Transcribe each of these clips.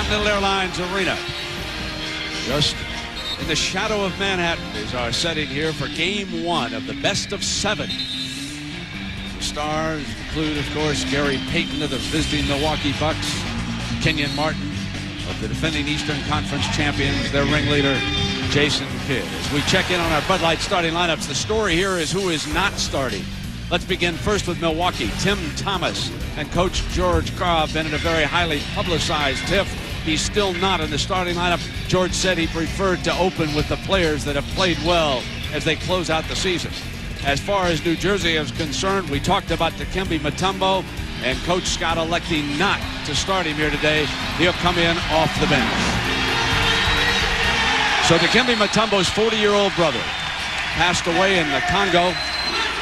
Continental Airlines Arena. Just in the shadow of Manhattan is our setting here for Game 1 of the best of 7. The stars include, of course, Gary Payton of the visiting Milwaukee Bucks, Kenyon Martin of the defending Eastern Conference champions, their ringleader, Jason Kidd. As we check in on our Bud Light starting lineups, the story here is who is not starting. Let's begin first with Milwaukee. Tim Thomas and Coach George Karl have been in a very highly publicized tiff. He's still not in the starting lineup. George said he preferred to open with the players that have played well as they close out the season. As far as New Jersey is concerned, we talked about Dikembe Mutombo, and Coach Scott electing not to start him here today. He'll come in off the bench. So Dikembe Mutombo's 40-year-old brother passed away in the Congo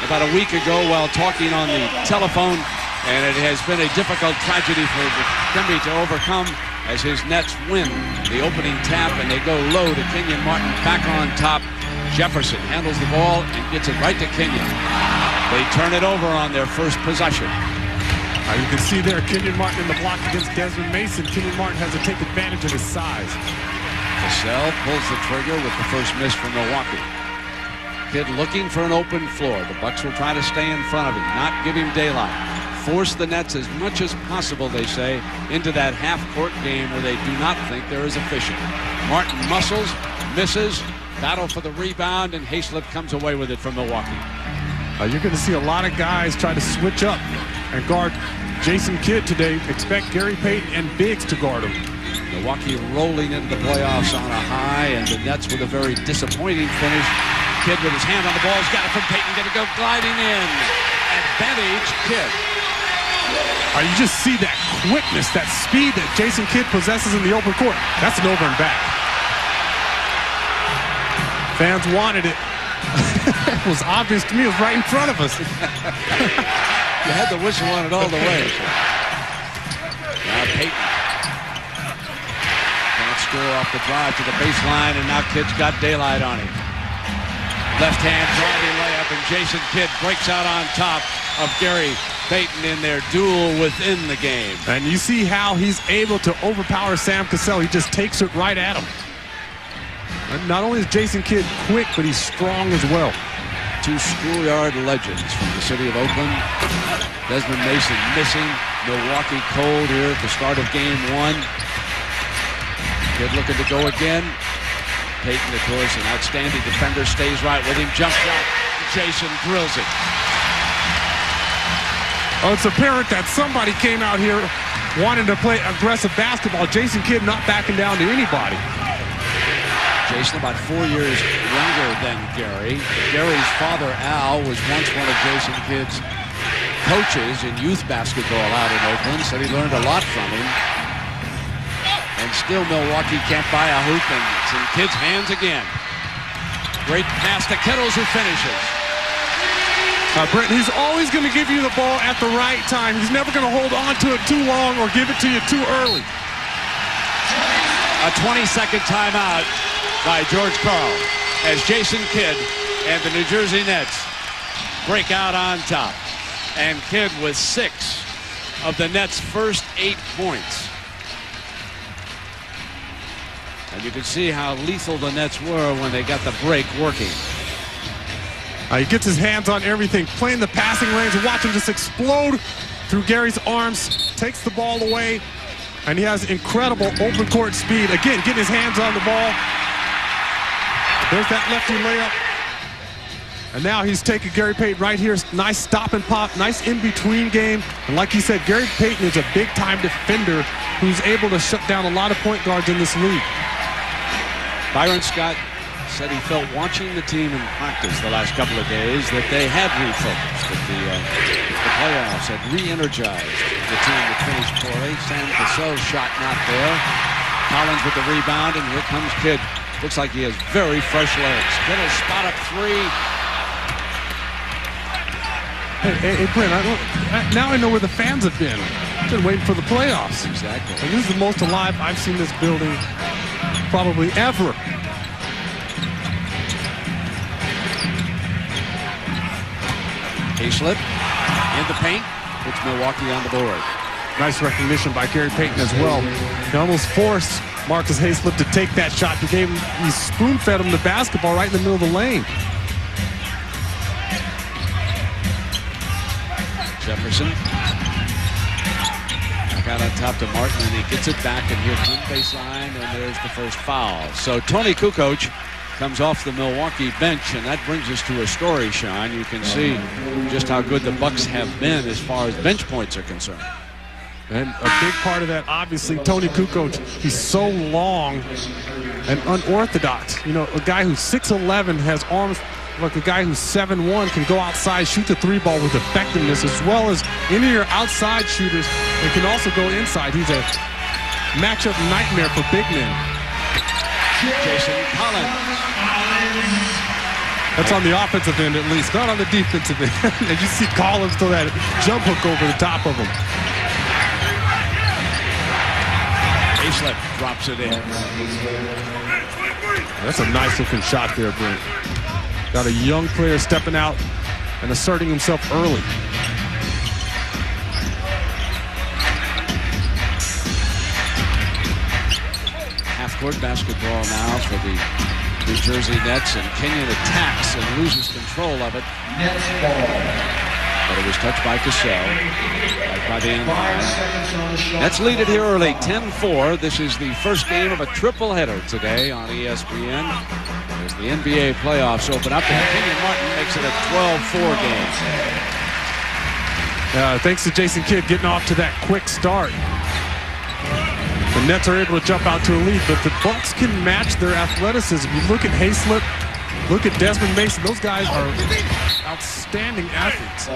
about a week ago while talking on the telephone, and it has been a difficult tragedy for Dikembe to overcome as his Nets win the opening tap and they go low to Kenyon Martin. Back on top, Jefferson handles the ball and gets it right to Kenyon. They turn it over on their first possession. You can see there Kenyon Martin in the block against Desmond Mason. Kenyon Martin has to take advantage of his size. Cassell pulls the trigger with the first miss from Milwaukee. Kidd looking for an open floor. The Bucks will try to stay in front of him, not give him daylight. Force the Nets as much as possible, they say, into that half-court game where they do not think there is efficient. Martin muscles, misses, battle for the rebound, and Hayslip comes away with it from Milwaukee. You're going to see a lot of guys try to switch up and guard Jason Kidd today. Expect Gary Payton and Biggs to guard him. Milwaukee rolling into the playoffs on a high, and the Nets with a very disappointing finish. Kidd with his hand on the ball, he's got it from Payton, going to go gliding in. Advantage, Kidd. You just see that quickness, that speed that Jason Kidd possesses in the open court. That's an over and back. Fans wanted it. It was obvious to me. It was right in front of us. You had the whistle on it all the way. Now Payton can't score off the drive to the baseline, and now Kidd's got daylight on him. Left hand driving layup, and Jason Kidd breaks out on top of Gary Payton in their duel within the game. And you see how he's able to overpower Sam Cassell. He just takes it right at him. And not only is Jason Kidd quick, but he's strong as well. Two schoolyard legends from the city of Oakland. Desmond Mason missing. Milwaukee cold here at the start of game 1. Kidd looking to go again. Payton, of course, an outstanding defender, stays right with him. Jump shot. Jason drills it. Oh, it's apparent that somebody came out here wanting to play aggressive basketball. Jason Kidd not backing down to anybody. Jason about 4 years younger than Gary. Gary's father, Al, was once one of Jason Kidd's coaches in youth basketball out in Oakland. Said he learned a lot from him. And still Milwaukee can't buy a hoop, and it's in Kidd's hands again. Great pass to Kittles, who finishes. Brent, he's always going to give you the ball at the right time. He's never going to hold on to it too long or give it to you too early. A 20-second timeout by George Karl as Jason Kidd and the New Jersey Nets break out on top. And Kidd with 6 of the Nets' first 8 points. And you can see how lethal the Nets were when they got the break working. He gets his hands on everything, playing the passing lanes. Watch him just explode through Gary's arms, takes the ball away, and he has incredible open court speed. Again, getting his hands on the ball. There's that lefty layup. And now he's taking Gary Payton right here. Nice stop and pop, nice in-between game. And like you said, Gary Payton is a big-time defender who's able to shut down a lot of point guards in this league. Byron Scott said he felt watching the team in practice the last couple of days that they had refocused, that the playoffs had re-energized the team that finished poorly. Sam Cassell's shot not there. Collins with the rebound, and here comes Kidd. Looks like he has very fresh legs. Kittle's spot up 3. Hey, Brent, now I know where the fans have been. Been waiting for the playoffs. Exactly. And this is the most alive I've seen this building probably ever. Hayslip in the paint, puts Milwaukee on the board. Nice recognition by Gary Payton as well. He almost forced Marcus Hayslip to take that shot. He spoon-fed him the basketball right in the middle of the lane. Jefferson got on top to Martin, and he gets it back, and here comes baseline, and there's the first foul. So Tony Kukoc comes off the Milwaukee bench, and that brings us to a story, Sean. You can see just how good the Bucks have been as far as bench points are concerned. And a big part of that, obviously, Tony Kukoc, he's so long and unorthodox. You know, a guy who's 6'11", has arms like a guy who's 7'1", can go outside, shoot the three ball with effectiveness, as well as any of your outside shooters that can also go inside. He's a matchup nightmare for big men. Jason Collins. That's on the offensive end, at least, not on the defensive end. And you see Collins throw that jump hook over the top of him. Hayslip drops it in. That's a nice looking shot there, Brent. Got a young player stepping out and asserting himself early. Half-court basketball now for the New Jersey Nets, and Kenyon attacks and loses control of it. But it was touched by Cassell, right by the end line. Nets lead it here early, 10-4. This is the first game of a triple-header today on ESPN. As the NBA playoffs open up, and Kenyon Martin makes it a 12-4 game. Thanks to Jason Kidd getting off to that quick start. The Nets are able to jump out to a lead, but the Bucks can match their athleticism. You look at Hayslip, look at Desmond Mason. Those guys are outstanding athletes.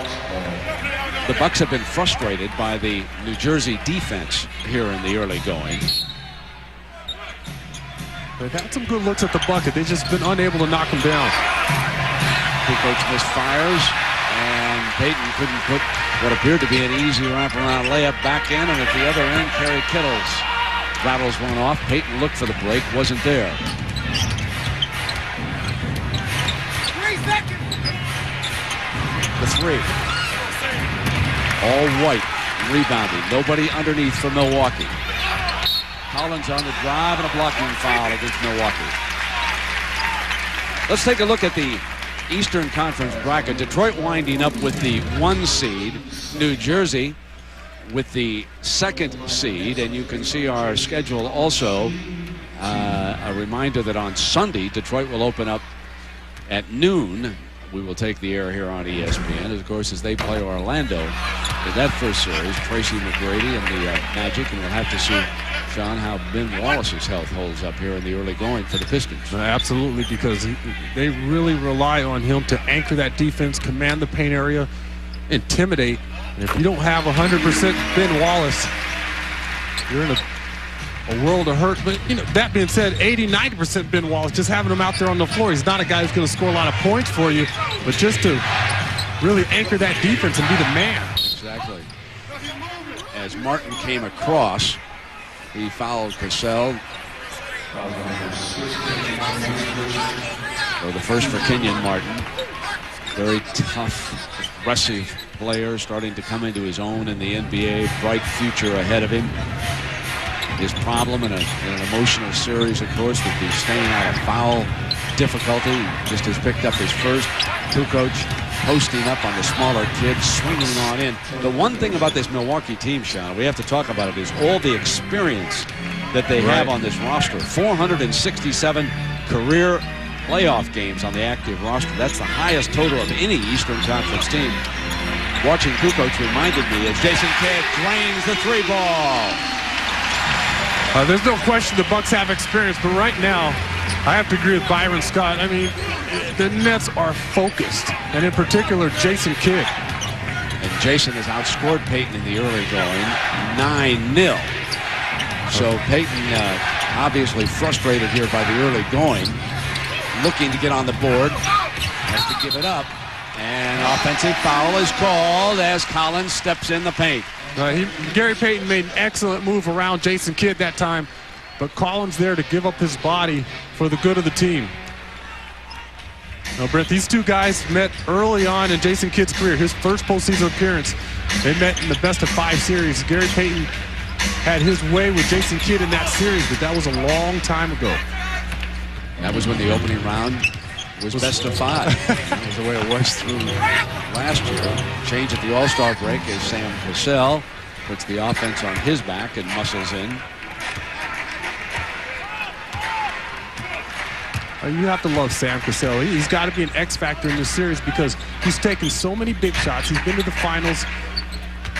The Bucks have been frustrated by the New Jersey defense here in the early going. They've had some good looks at the bucket. They've just been unable to knock them down. Kukoc misfires, and Payton couldn't put what appeared to be an easy wraparound layup back in, and at the other end, Kerry Kittles rattles one off. Payton looked for the break, wasn't there. 3 seconds. The three. All white, rebounding. Nobody underneath for Milwaukee. Collins on the drive and a blocking foul against Milwaukee. Let's take a look at the Eastern Conference bracket. Detroit winding up with the 1 seed. New Jersey with the 2nd seed. And you can see our schedule also. A reminder that on Sunday, Detroit will open up at noon. We will take the air here on ESPN, of course, as they play Orlando in that first series. Tracy McGrady and the Magic, and we'll have to see, Sean, how Ben Wallace's health holds up here in the early going for the Pistons. Absolutely, because they really rely on him to anchor that defense, command the paint area, intimidate. And if you don't have 100% Ben Wallace, you're in a world of hurt. But, you know, that being said, 80-90% Ben Wallace, just having him out there on the floor. He's not a guy who's going to score a lot of points for you, but just to really anchor that defense and be the man. Exactly. As Martin came across, he fouled Cassell. So the first for Kenyon Martin. Very tough, aggressive player, starting to come into his own in the NBA. Bright future ahead of him. His problem in an emotional series, of course, would be staying out of foul difficulty. He just has picked up his first. Kukoc posting up on the smaller kids, swinging on in. The one thing about this Milwaukee team, Sean, we have to talk about it, is all the experience that they have on this roster. 467 career playoff games on the active roster. That's the highest total of any Eastern Conference team. Watching Kukoc reminded me as Jason Kidd drains the 3-ball. There's no question the Bucks have experience, but right now, I have to agree with Byron Scott. I mean, the Nets are focused, and in particular, Jason Kidd. And Jason has outscored Payton in the early going, 9-0. So Payton obviously frustrated here by the early going, looking to get on the board, has to give it up, and offensive foul is called as Collins steps in the paint. Gary Payton made an excellent move around Jason Kidd that time, but Collins there to give up his body for the good of the team. Now, Brent, these two guys met early on in Jason Kidd's career. His first postseason appearance They met in the best-of-5 series. Gary Payton had his way with Jason Kidd in that series, but that was a long time ago. That was when the opening round was best-of-5. That was the way it was through last year. Change at the All-Star break as Sam Cassell puts the offense on his back and muscles in. You have to love Sam Cassell. He's got to be an X factor in this series because he's taken so many big shots. He's been to the finals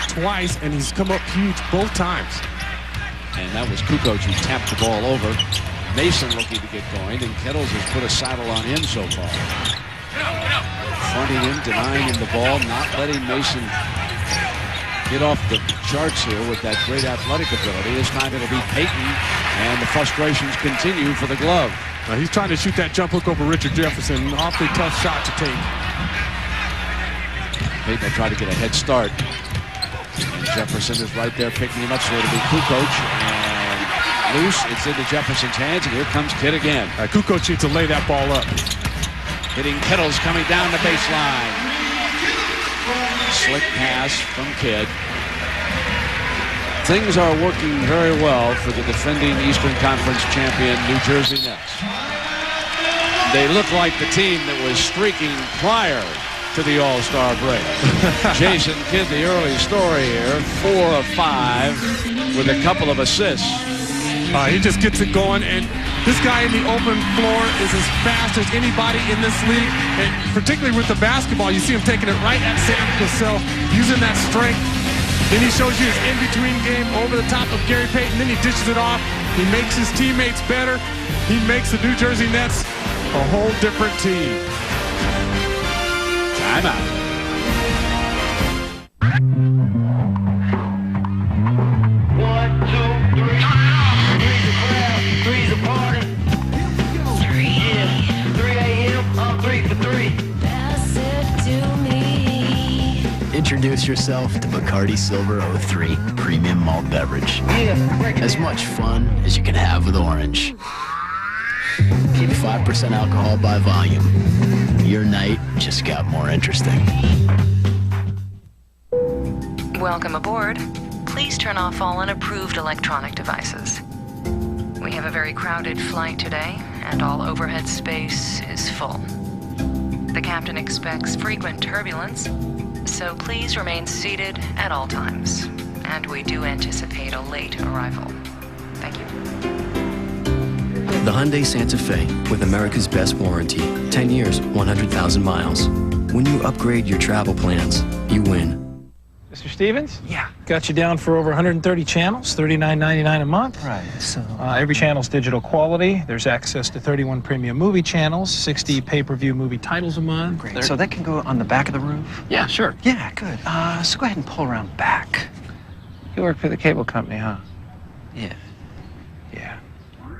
twice, and he's come up huge both times. And that was Kukoc who tapped the ball over. Mason looking to get going, and Kettles has put a saddle on him so far. Fronting him, denying him the ball, not letting Mason get off the charts here with that great athletic ability. This time it'll be Payton, and the frustrations continue for the glove. He's trying to shoot that jump hook over Richard Jefferson. An awfully tough shot to take. Payton will try to get a head start. And Jefferson is right there picking him up, so it'll be Kukoc. And loose, it's into Jefferson's hands, and here comes Kidd again. Kukoc needs to lay that ball up. Hitting Kettles coming down the baseline. Slick pass from Kidd. Things are working very well for the defending Eastern Conference champion New Jersey Nets. They look like the team that was streaking prior to the All-Star break. Jason Kidd, the early story here, 4 of 5 with a couple of assists. He just gets it going, and this guy in the open floor is as fast as anybody in this league, and particularly with the basketball, you see him taking it right at Sam Cassell, using that strength. Then he shows you his in-between game over the top of Gary Payton. Then he dishes it off. He makes his teammates better. He makes the New Jersey Nets a whole different team. Timeout. One, two, three. Three's a crowd. Three's a party. 3 a.m. I'm 3 for 3. Pass it to me. Introduce yourself to Bacardi Silver 03 Premium Malt Beverage. As much fun as you can have with orange. 5% alcohol by volume. Your night just got more interesting. Welcome aboard. Please turn off all unapproved electronic devices. We have a very crowded flight today, and all overhead space is full. The captain expects frequent turbulence, so please remain seated at all times. And we do anticipate a late arrival. Thank you. The Hyundai Santa Fe, with America's best warranty. 10 years, 100,000 miles. When you upgrade your travel plans, you win. Mr. Stevens? Yeah. Got you down for over 130 channels, $39.99 a month. Right, so... every channel's digital quality. There's access to 31 premium movie channels, 60 pay-per-view movie titles a month. Great. So that can go on the back of the roof? Yeah, sure. Yeah, good. So go ahead and pull around back. You work for the cable company, huh? Yeah. Yeah.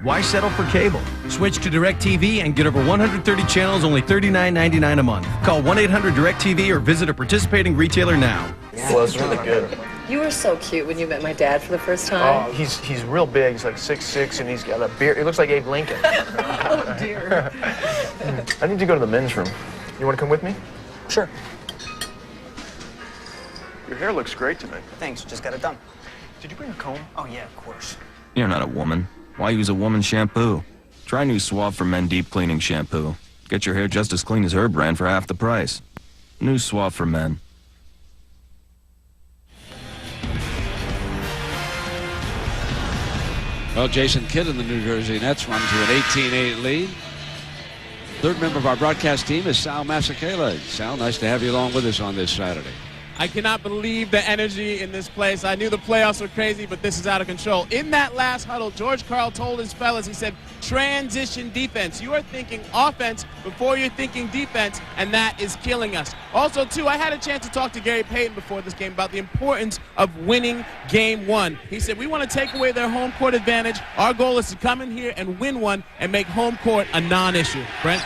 Why settle for cable? Switch to DirecTV and get over 130 channels, only $39.99 a month. Call 1-800-DirecTV or visit a participating retailer now. Well, it's really good. You were so cute when you met my dad for the first time. Oh, he's real big. He's like 6'6", and he's got a beard. He looks like Abe Lincoln. Oh, dear. I need to go to the men's room. You want to come with me? Sure. Your hair looks great to me. Thanks, just got it done. Did you bring a comb? Oh, yeah, of course. You're not a woman. Why use a woman's shampoo? Try new Suave for Men Deep Cleaning Shampoo. Get your hair just as clean as her brand for half the price. New Suave for Men. Well, Jason Kidd and the New Jersey Nets run to an 18-8 lead. Third member of our broadcast team is Sal Masekela. Sal, nice to have you along with us on this Saturday. I cannot believe the energy in this place. I knew the playoffs were crazy, but this is out of control. In that last huddle, George Karl told his fellas, he said, transition defense. You are thinking offense before you're thinking defense, and that is killing us. Also, too, I had a chance to talk to Gary Payton before this game about the importance of winning game one. He said, we want to take away their home court advantage. Our goal is to come in here and win one and make home court a non-issue. Brent?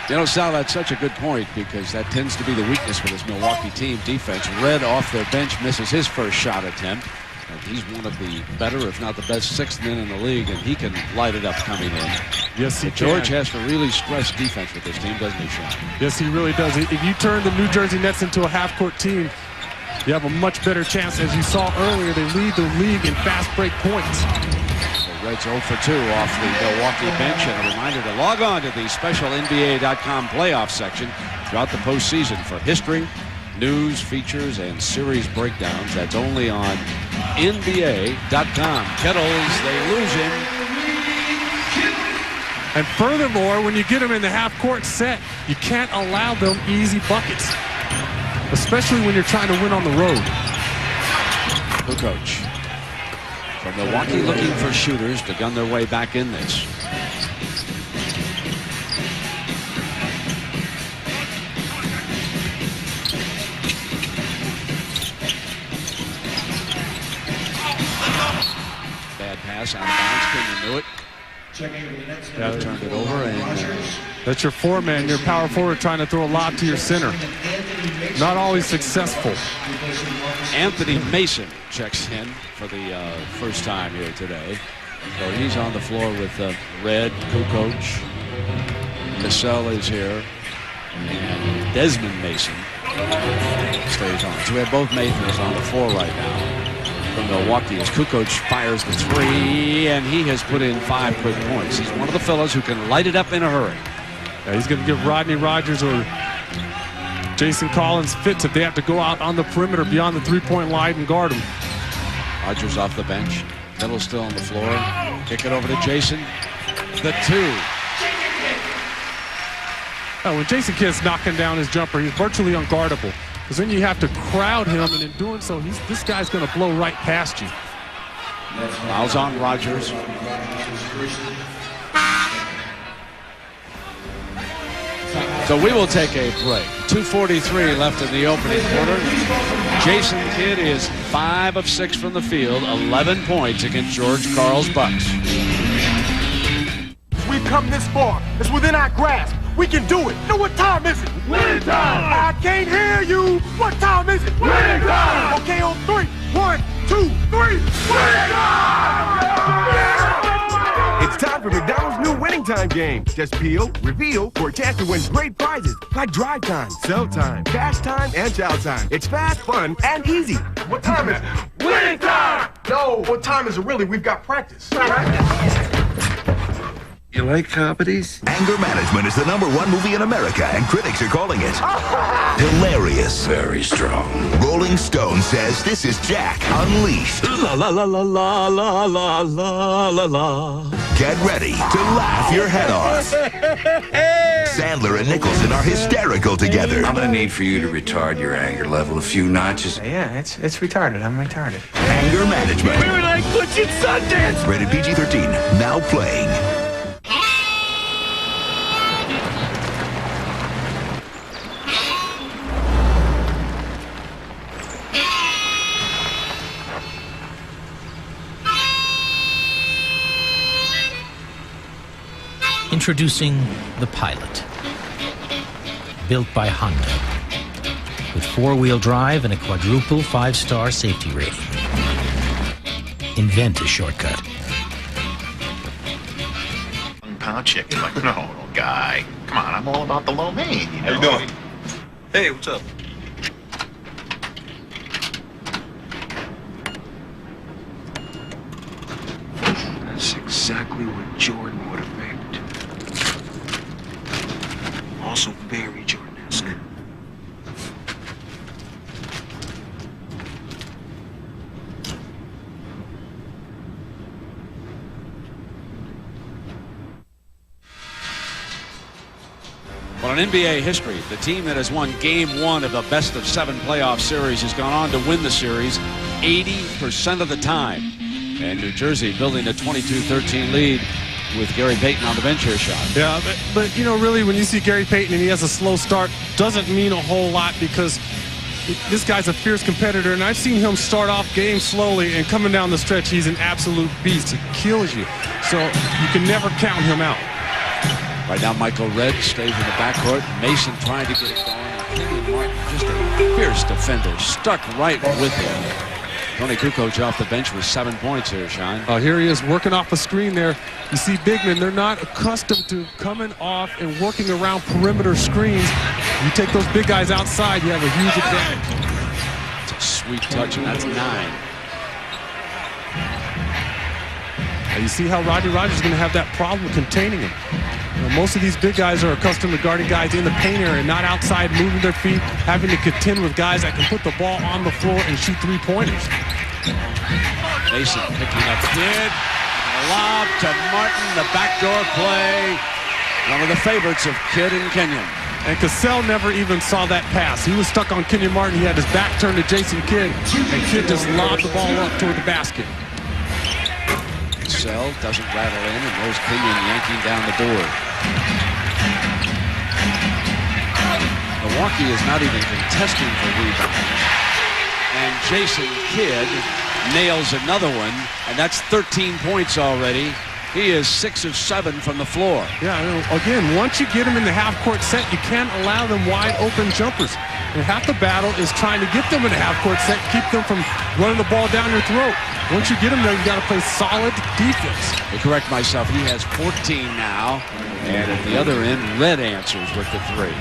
You know, Sal, that's such a good point because that tends to be the weakness for this Milwaukee team. Defense. Red off their bench misses his first shot attempt. And he's one of the better, if not the best, sixth men in the league, and he can light it up coming in. Yes, he George can. has to really stress defense with this team, doesn't he, Sean? Yes, he really does. If you turn the New Jersey Nets into a half-court team, you have a much better chance. As you saw earlier, they lead the league in fast break points. The Reds 0 for 2 off the Milwaukee bench, and a reminder to log on to the special NBA.com playoff section throughout the postseason for history, news, features, and series breakdowns. That's only on NBA.com. Kettles, they lose him. And furthermore, when you get them in the half-court set, you can't allow them easy buckets, especially when you're trying to win on the road. The coach from Milwaukee looking for shooters to gun their way back in this. Bad pass out of bounds. Kenyon knew it. Turned it over, and that's your four-man, your power forward trying to throw a lob to your center. Not always successful. Anthony Mason checks in for the first time here today. So he's on the floor with Red, Kukoc. Cassell is here. And Desmond Mason stays on. So we have both Masons on the floor right now from Milwaukee as Kukoc fires the three, and he has put in 5 quick points. He's one of the fellas who can light it up in a hurry. Yeah, he's going to give Rodney Rogers or Jason Collins fits if they have to go out on the perimeter beyond the three-point line and guard him. Rogers off the bench. Middle still on the floor. Kick it over to Jason. The 2. When Jason Kidd's knocking down his jumper, he's virtually unguardable. Because then you have to crowd him, and in doing so, this guy's going to blow right past you. Fouls on Rogers. So we will take a break. 2:43 left in the opening quarter. Jason Kidd is 5 of 6 from the field, 11 points against George Karl's Bucks. We've come this far. It's within our grasp. We can do it. Know what time is it? Winning time! I can't hear you. What time is it? Winning time! Okay, on 3. 1, 2, 3. Winning time! It's time for McDonald's new winning time game. Just peel, reveal for a chance to win great prizes like drive time, sell time, cash time, and chow time. It's fast, fun, and easy. What time is it? Winning time! No, what time is it really? We've got practice. You like comedies? Anger Management is the #1 movie in America, and critics are calling it hilarious. Very strong. Rolling Stone says this is Jack Unleashed. La la la la la la la la la la. Get ready to laugh your head off. Sandler and Nicholson are hysterical together. I'm gonna need for you to retard your anger level a few notches. Yeah, it's retarded. I'm retarded. Anger Management. We were like Butch and Sundance. Rated PG-13. Now playing. Introducing the Pilot. Built by Honda. With 4-wheel drive and a quadruple 5-star safety rating. Invent a shortcut. Pound chicken. Like, no, guy. Come on, I'm all about the lo mein. You know? How you doing? Hey, what's up? That's exactly what Jordan would have picked. Also very Jordan-esque. Well, in NBA history, the team that has won Game 1 of the best-of-7 playoff series has gone on to win the series 80% of the time. And New Jersey building a 22-13 lead with Gary Payton on the bench here, Sean. Yeah, but you know, really, when you see Gary Payton and he has a slow start, doesn't mean a whole lot because this guy's a fierce competitor, and I've seen him start off games slowly, and coming down the stretch, he's an absolute beast. He kills you. So you can never count him out. Right now, Michael Redd stays in the backcourt. Mason trying to get it going. Kenyon Martin, just a fierce defender, stuck right with him. Tony Kukoc off the bench with 7 points here, Sean. Here he is working off a screen there. You see big men, they're not accustomed to coming off and working around perimeter screens. You take those big guys outside, you have a huge advantage. It's a sweet touch, and that's 9. And you see how Rodney Rogers is going to have that problem containing him. You know, most of these big guys are accustomed to guarding guys in the paint area, not outside, moving their feet, having to contend with guys that can put the ball on the floor and shoot three-pointers. Mason picking up Kidd. A lob to Martin, the backdoor play. One of the favorites of Kidd and Kenyon. And Cassell never even saw that pass. He was stuck on Kenyon Martin. He had his back turned to Jason Kidd, and Kidd just lobbed the ball up toward the basket. Cassell doesn't rattle in, and there's Kenyon yanking down the board. Milwaukee is not even contesting for rebounds. And Jason Kidd nails another one, and that's 13 points already. He is 6 of 7 from the floor. Yeah, again, once you get him in the half-court set, you can't allow them wide-open jumpers. And half the battle is trying to get them in a half-court set, keep them from running the ball down your throat. Once you get him there, you got to play solid defense. To correct myself, he has 14 now, and at the other end, Red answers with the 3.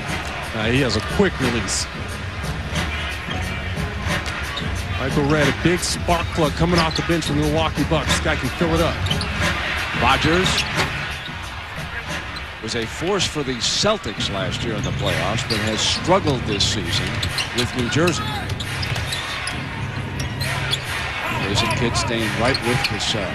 He has a quick release. Michael Red, a big spark plug coming off the bench from the Milwaukee Bucks. This guy can fill it up. Rogers was a force for the Celtics last year in the playoffs, but has struggled this season with New Jersey. Jason Kidd staying right with Cassell.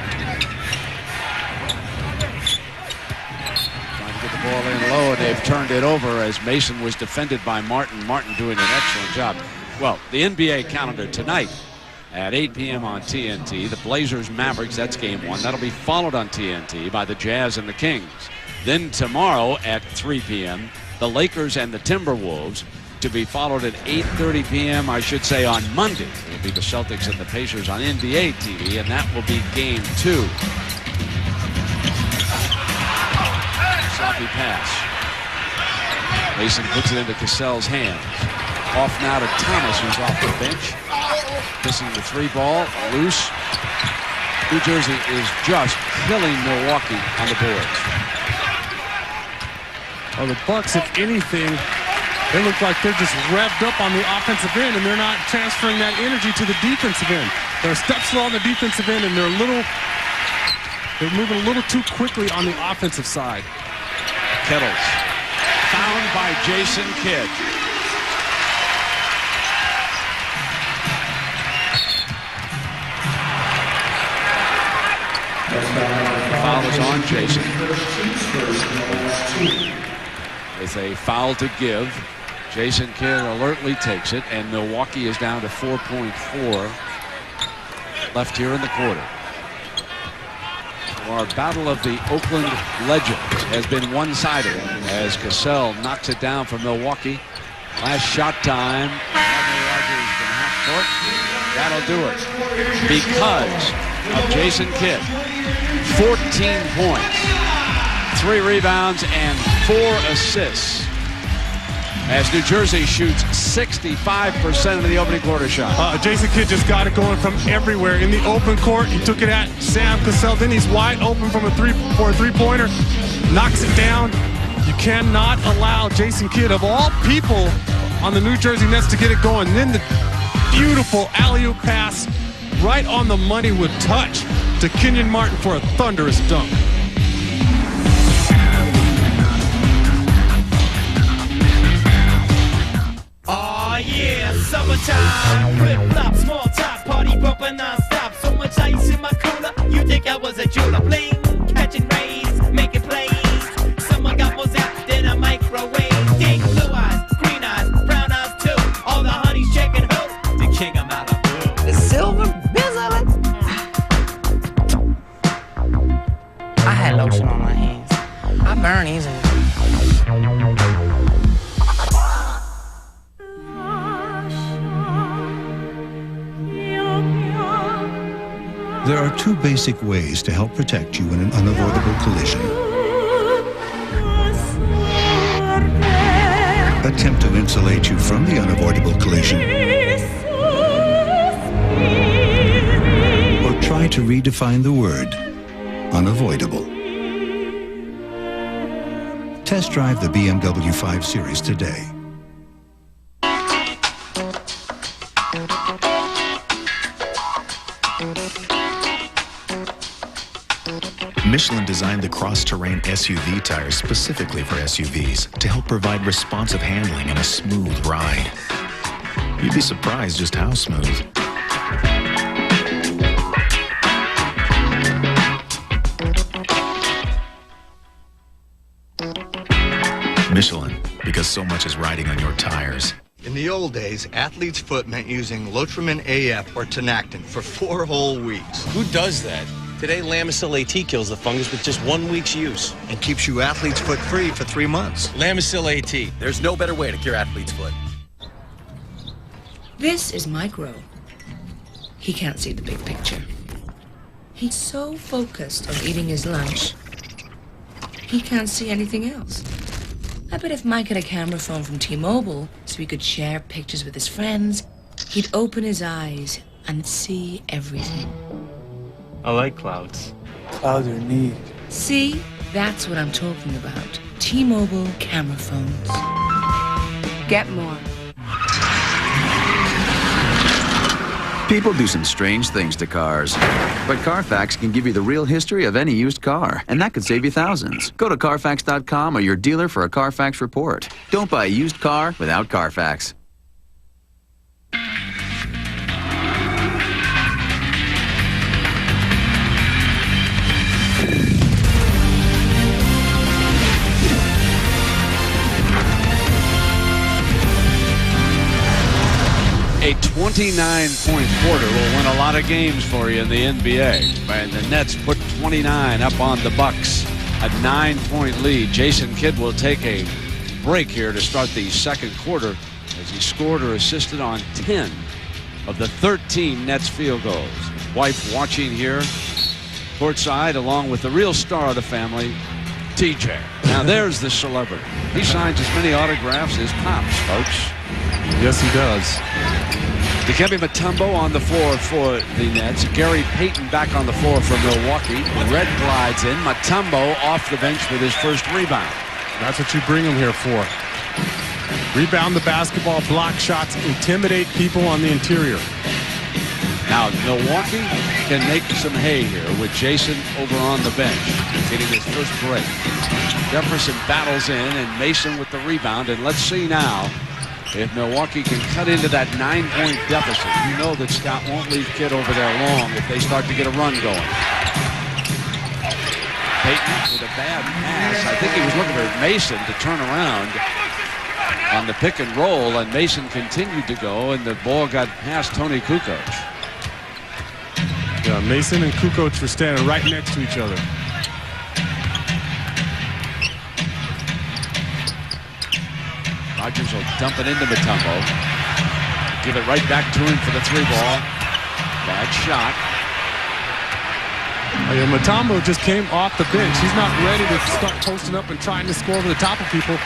Trying to get the ball in low, and they've turned it over as Mason was defended by Martin. Martin doing an excellent job. Well, the NBA calendar tonight at 8 p.m. on TNT. The Blazers Mavericks, that's game 1. That'll be followed on TNT by the Jazz and the Kings. Then tomorrow at 3 p.m., the Lakers and the Timberwolves, to be followed at 8:30 p.m., I should say, on Monday. It will be the Celtics and the Pacers on NBA TV, and that will be game 2. Sloppy pass. Mason puts it into Cassell's hands. Off now to Thomas, who's off the bench. Missing the 3 ball, loose. New Jersey is just killing Milwaukee on the boards. Well, the Bucks, if anything, they look like they're just revved up on the offensive end, and they're not transferring that energy to the defensive end. They're a step slow on the defensive end, and they're moving a little too quickly on the offensive side. Kettles found by Jason Kidd. Foul is on Jason. With a foul to give, Jason Kidd alertly takes it, and Milwaukee is down to 4.4 left here in the quarter. Our battle of the Oakland legends has been one-sided as Cassell knocks it down for Milwaukee. Last shot time. Rogers from half court. That'll do it. Because of Jason Kidd. 14 points, 3 rebounds, and 4 assists as New Jersey shoots 65% of the opening quarter shot. Jason Kidd just got it going from everywhere. In the open court, he took it at Sam Cassell. Then he's wide open for a three-pointer, knocks it down. You cannot allow Jason Kidd, of all people on the New Jersey Nets, to get it going. Then the beautiful alley-oop pass right on the money with touch to Kenyon Martin for a thunderous dunk. Oh yeah, summertime, flip-flop, small top, party bumping non-stop. So much ice in my cooler, you think I was a jeweler. Bling, catching rays, making plays. Someone got more zap than a microwave. Ding, blue eyes, green eyes, brown eyes too. All the honeys checking who? The king of Malibu. The silver bizzle. I had lotion on my hands. I burn easily. There are 2 basic ways to help protect you in an unavoidable collision. Attempt to insulate you from the unavoidable collision, or try to redefine the word unavoidable. Test drive the BMW 5 Series today. Michelin designed the cross-terrain SUV tires specifically for SUVs to help provide responsive handling and a smooth ride. You'd be surprised just how smooth. Michelin, because so much is riding on your tires. In the old days, athlete's foot meant using Lotrimin AF or Tenactin for 4 whole weeks. Who does that? Today, Lamisil AT kills the fungus with just 1 week's use. And keeps you athlete's foot free for 3 months. Lamisil AT. There's no better way to cure athlete's foot. This is Micro. He can't see the big picture. He's so focused on eating his lunch, he can't see anything else. I bet if Mike had a camera phone from T-Mobile so he could share pictures with his friends, he'd open his eyes and see everything. I like clouds. Clouds are neat. See? That's what I'm talking about. T-Mobile camera phones. Get more. People do some strange things to cars. But Carfax can give you the real history of any used car, and that could save you thousands. Go to Carfax.com or your dealer for a Carfax report. Don't buy a used car without Carfax. A 29-point quarter will win a lot of games for you in the NBA. And the Nets put 29 up on the Bucks. A 9-point lead. Jason Kidd will take a break here to start the second quarter as he scored or assisted on 10 of the 13 Nets field goals. Wife watching here courtside along with the real star of the family, TJ. Now there's the celebrity. He signs as many autographs as Pops, folks. Yes, he does. Dikembe Mutombo on the floor for the Nets. Gary Payton back on the floor for Milwaukee. Red glides in. Mutombo off the bench with his first rebound. That's what you bring him here for. Rebound the basketball, block shots, intimidate people on the interior. Now Milwaukee can make some hay here with Jason over on the bench, getting his first break. Jefferson battles in and Mason with the rebound. And let's see now if Milwaukee can cut into that 9-point deficit. You know that Scott won't leave Kidd over there long if they start to get a run going. Payton with a bad pass. I think he was looking for Mason to turn around on the pick and roll, and Mason continued to go, and the ball got past Tony Kukoc. Yeah, Mason and Kukoc were standing right next to each other. Rodgers will dump it into Mutombo. Give it right back to him for the 3-ball. Bad shot. Oh, yeah, Mutombo just came off the bench. He's not ready to start posting up and trying to score over the top of people.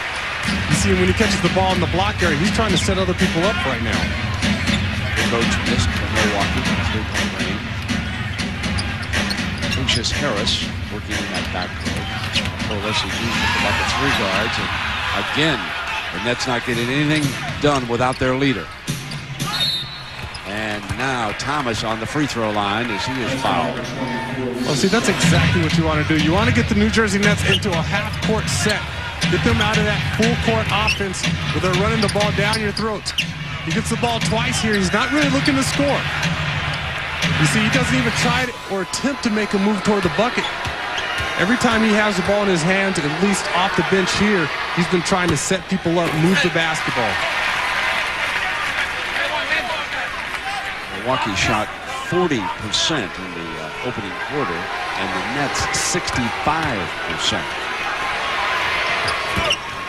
You see him when he catches the ball in the block area. He's trying to set other people up right now. The coach missed from Milwaukee. 3-point range. Lucius Harris working in that backcourt. Coalesces with about the 3 guards. And again, the Nets not getting anything done without their leader. And now Thomas on the free throw line as he is fouled. Well, see, that's exactly what you want to do. You want to get the New Jersey Nets into a half-court set. Get them out of that full-court offense where they're running the ball down your throats. He gets the ball twice here. He's not really looking to score. You see, he doesn't even try or attempt to make a move toward the bucket. Every time he has the ball in his hands, at least off the bench here, he's been trying to set people up, move the basketball. Milwaukee shot 40% in the opening quarter, and the Nets 65%.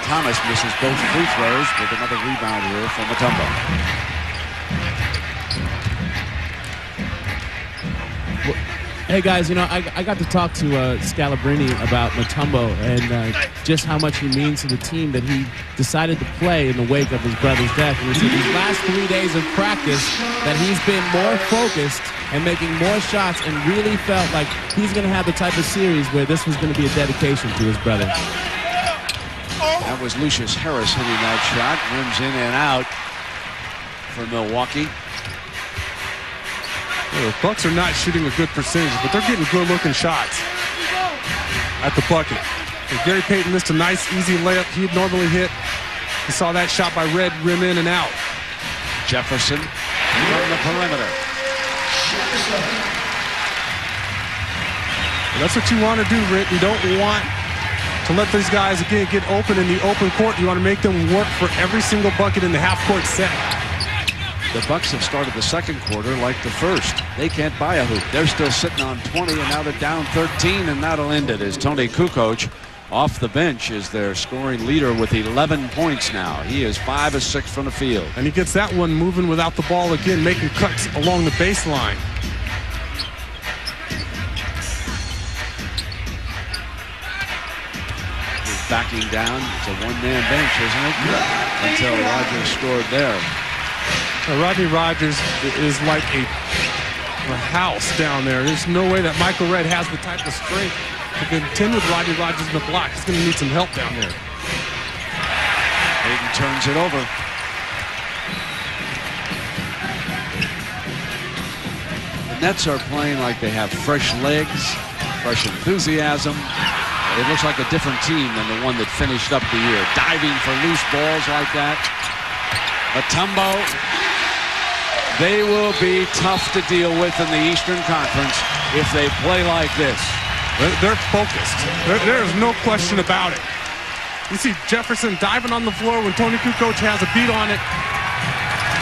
Thomas misses both free throws with another rebound here from Mutombo. Hey guys, you know, I got to talk to Scalabrini about Mutombo and just how much he means to the team that he decided to play in the wake of his brother's death. And he said these last 3 days of practice that he's been more focused and making more shots and really felt like he's going to have the type of series where this was going to be a dedication to his brother. That was Lucius Harris hitting that shot. Rims in and out for Milwaukee. The Bucks are not shooting a good percentage, but they're getting good-looking shots at the bucket. And Gary Payton missed a nice, easy layup he'd normally hit. You saw that shot by Red rim in and out. Jefferson from the perimeter. That's what you want to do, Rick. You don't want to let these guys, again, get open in the open court. You want to make them work for every single bucket in the half-court set. The Bucks have started the second quarter like the first. They can't buy a hoop. They're still sitting on 20, and now they're down 13, and that'll end it as Tony Kukoc off the bench is their scoring leader with 11 points now. He is 5 of 6 from the field. And he gets that one moving without the ball again, making cuts along the baseline. He's backing down. It's a one-man bench, isn't it? Until Rogers scored there. Rodney Rogers is like a house down there. There's no way that Michael Redd has the type of strength to contend with Rodney Rogers in the block. He's going to need some help down there. Hayden turns it over. The Nets are playing like they have fresh legs, fresh enthusiasm. It looks like a different team than the one that finished up the year. Diving for loose balls like that. Mutombo. They will be tough to deal with in the Eastern Conference if they play like this. They're focused. There is no question about it. You see Jefferson diving on the floor when Tony Kukoc has a beat on it.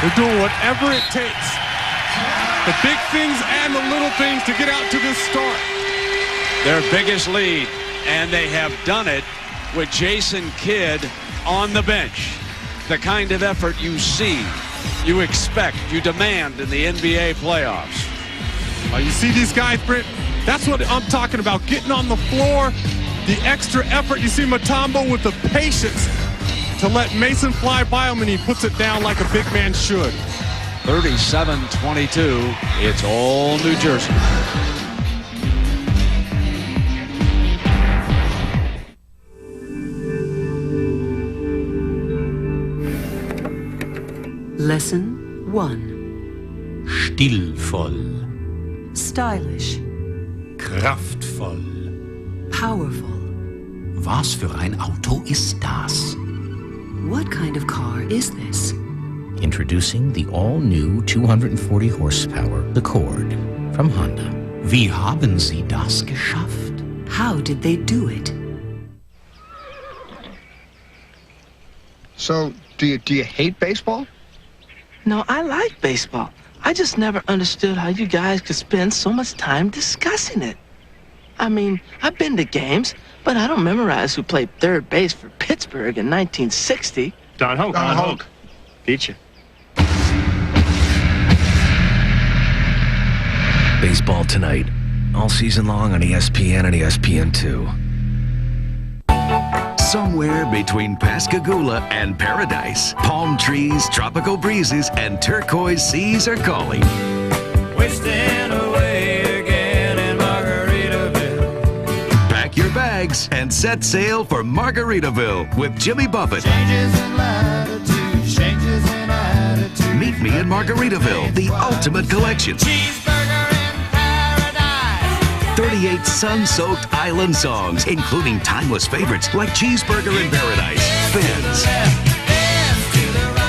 They're doing whatever it takes. The big things and the little things to get out to this start. Their biggest lead, and they have done it with Jason Kidd on the bench. The kind of effort you see, you expect, you demand in the NBA playoffs. You see these guys, Brent? That's what I'm talking about, getting on the floor, the extra effort. You see Mutombo with the patience to let Mason fly by him, and he puts it down like a big man should. 37-22, it's all New Jersey. Lesson 1. Stilvoll. Stylish. Kraftvoll. Powerful. Was für ein Auto ist das? What kind of car is this? Introducing the all-new 240 horsepower Accord from Honda. Wie haben Sie das geschafft? How did they do it? So, do you hate baseball? No, I like baseball. I just never understood how you guys could spend so much time discussing it. I mean, I've been to games, but I don't memorize who played third base for Pittsburgh in 1960. Don Hoke. Don Hoke. Beat you. Baseball tonight, all season long on ESPN and ESPN2. Somewhere between Pascagoula and paradise, palm trees, tropical breezes, and turquoise seas are calling. Wasting away again in Margaritaville. Pack your bags and set sail for Margaritaville with Jimmy Buffett. Changes in latitude, changes in attitude. Meet me in Margaritaville, the ultimate collection. Cheeseburger in paradise. 38 sun-soaked island songs, including timeless favorites like Cheeseburger in Paradise, Fins,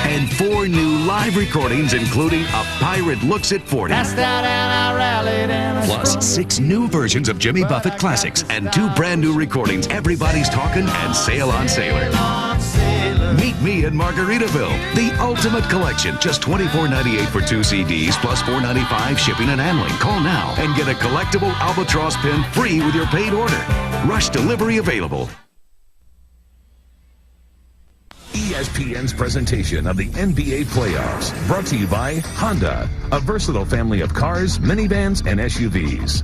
and 4 new live recordings, including A Pirate Looks at 40. Passed out and I rallied and Plus 6 new versions of Jimmy Buffett classics and 2 brand new recordings, Everybody's Talkin' and Sail on Sailor. Meet me in Margaritaville, the ultimate collection. Just $24.98 for 2 CDs, plus $4.95 shipping and handling. Call now and get a collectible Albatross pin free with your paid order. Rush delivery available. ESPN's presentation of the NBA playoffs, brought to you by Honda, a versatile family of cars, minivans, and SUVs.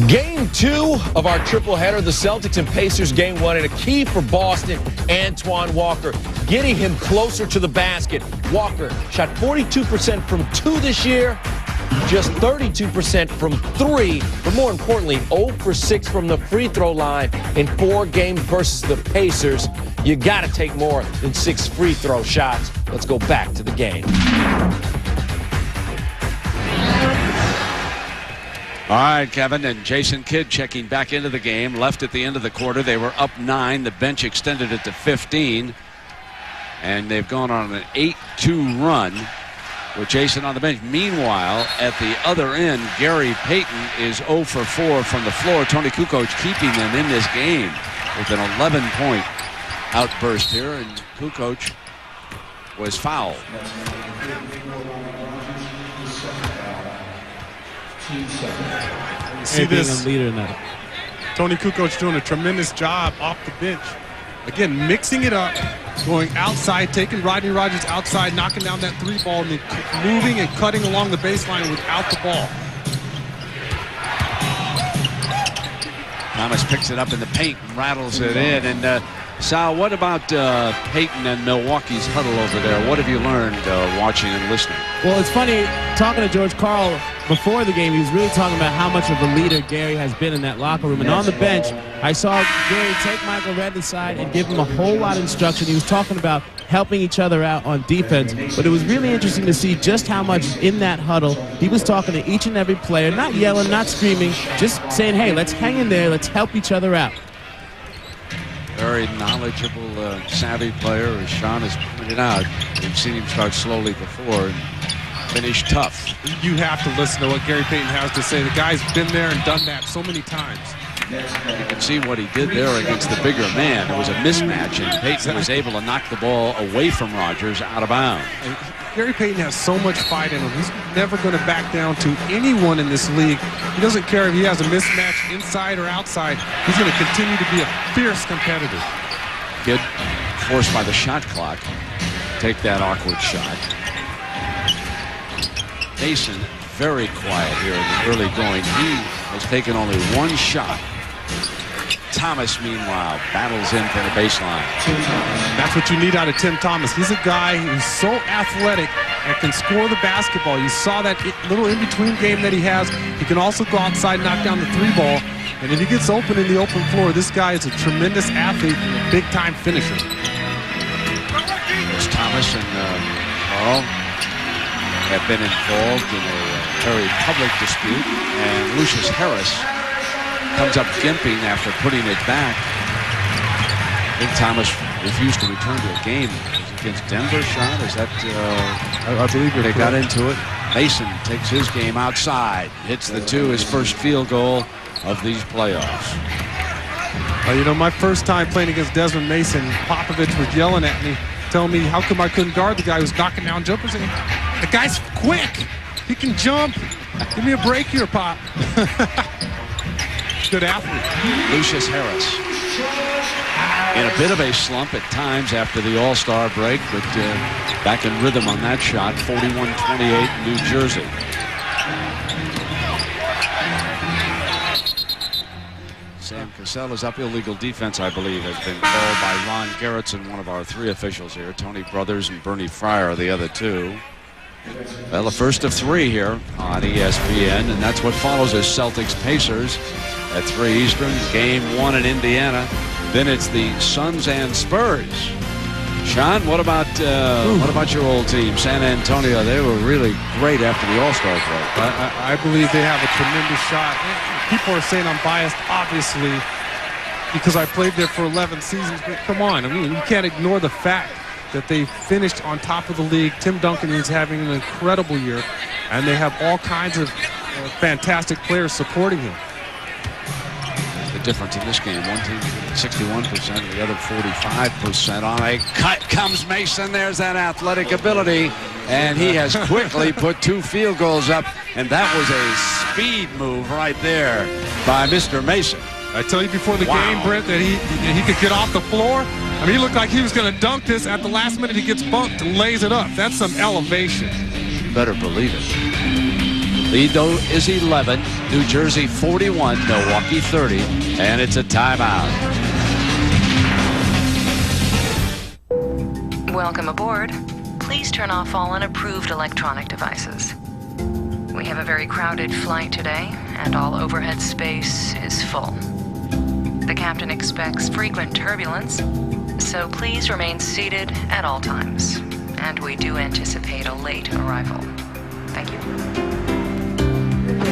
Game 2 of our tripleheader, the Celtics and Pacers game 1, and a key for Boston, Antoine Walker, getting him closer to the basket. Walker shot 42% from 2 this year, just 32% from 3, but more importantly, 0 for 6 from the free throw line in 4 games versus the Pacers. You got to take more than 6 free throw shots. Let's go back to the game. All right, Kevin, and Jason Kidd checking back into the game. Left at the end of the quarter. They were up 9. The bench extended it to 15. And they've gone on an 8-2 run with Jason on the bench. Meanwhile, at the other end, Gary Payton is 0 for 4 from the floor. Tony Kukoc keeping them in this game with an 11-point outburst here, and Kukoc was fouled. You see this leader in that. Tony Kukoc doing a tremendous job off the bench. Again, mixing it up, going outside, taking Rodney Rogers outside, knocking down that 3 ball, and then moving and cutting along the baseline without the ball. Thomas picks it up in the paint and rattles it in. And Sal, what about Peyton and Milwaukee's huddle over there? What have you learned watching and listening? Well, it's funny, talking to George Karl before the game, he was really talking about how much of a leader Gary has been in that locker room. And on the bench, I saw Gary take Michael Redd aside and give him a whole lot of instruction. He was talking about helping each other out on defense. But it was really interesting to see just how much in that huddle he was talking to each and every player, not yelling, not screaming, just saying, hey, let's hang in there, let's help each other out. Very knowledgeable, savvy player, as Sean has pointed out. We've seen him start slowly before and finish tough. You have to listen to what Gary Payton has to say. The guy's been there and done that so many times. You can see what he did there against the bigger man. It was a mismatch, and Payton was able to knock the ball away from Rogers out of bounds. Gary Payton has so much fight in him. He's never going to back down to anyone in this league. He doesn't care if he has a mismatch inside or outside. He's going to continue to be a fierce competitor. Kid forced by the shot clock. Take that awkward shot. Mason very quiet here in the early going. He has taken only 1 shot. Thomas, meanwhile, battles in from the baseline. That's what you need out of Tim Thomas. He's a guy who's so athletic and can score the basketball. You saw that little in-between game that he has. He can also go outside, knock down the 3 ball. And if he gets open in the open floor, this guy is a tremendous athlete and a big-time finisher. There's Thomas and Carl have been involved in a very public dispute. And Lucius Harris comes up gimping after putting it back. I think Thomas refused to return to a game. Against Denver, Sean? Is that, I believe they got into it. Mason takes his game outside, hits the 2, his first field goal of these playoffs. You know, my first time playing against Desmond Mason, Popovich was yelling at me, telling me how come I couldn't guard the guy who's knocking down jumpers. The guy's quick. He can jump. Give me a break here, Pop. Good athlete. Lucius Harris in a bit of a slump at times after the All-Star break, but back in rhythm on that shot. 41-28 New Jersey. Sam Cassell is up. Illegal defense, I believe, has been called by Ron Gerritsen, one of our 3 officials here. Tony Brothers and Bernie Fryer are the other 2. Well, the first of 3 here on ESPN, and that's what follows is Celtics-Pacers at 3 Eastern. Game 1 in Indiana. Then it's the Suns and Spurs. Sean, what about your old team, San Antonio? They were really great after the All-Star break. I believe they have a tremendous shot. People are saying I'm biased, obviously, because I played there for 11 seasons. But come on, I mean, you can't ignore the fact that they finished on top of the league. Tim Duncan is having an incredible year, and they have all kinds of fantastic players supporting him. The difference in this game, one team 61%, the other 45%. On a cut comes Mason. There's that athletic ability, and he has quickly put 2 field goals up, and that was a speed move right there by Mr. Mason. I tell you before the game, Brent, that he could get off the floor. I mean, he looked like he was going to dunk this. At the last minute, he gets bumped and lays it up. That's some elevation. You better believe it. Lead, though, is 11. New Jersey 41, Milwaukee 30, and it's a timeout. Welcome aboard. Please turn off all unapproved electronic devices. We have a very crowded flight today, and all overhead space is full. The captain expects frequent turbulence. so please remain seated at all times. And we do anticipate a late arrival. Thank you.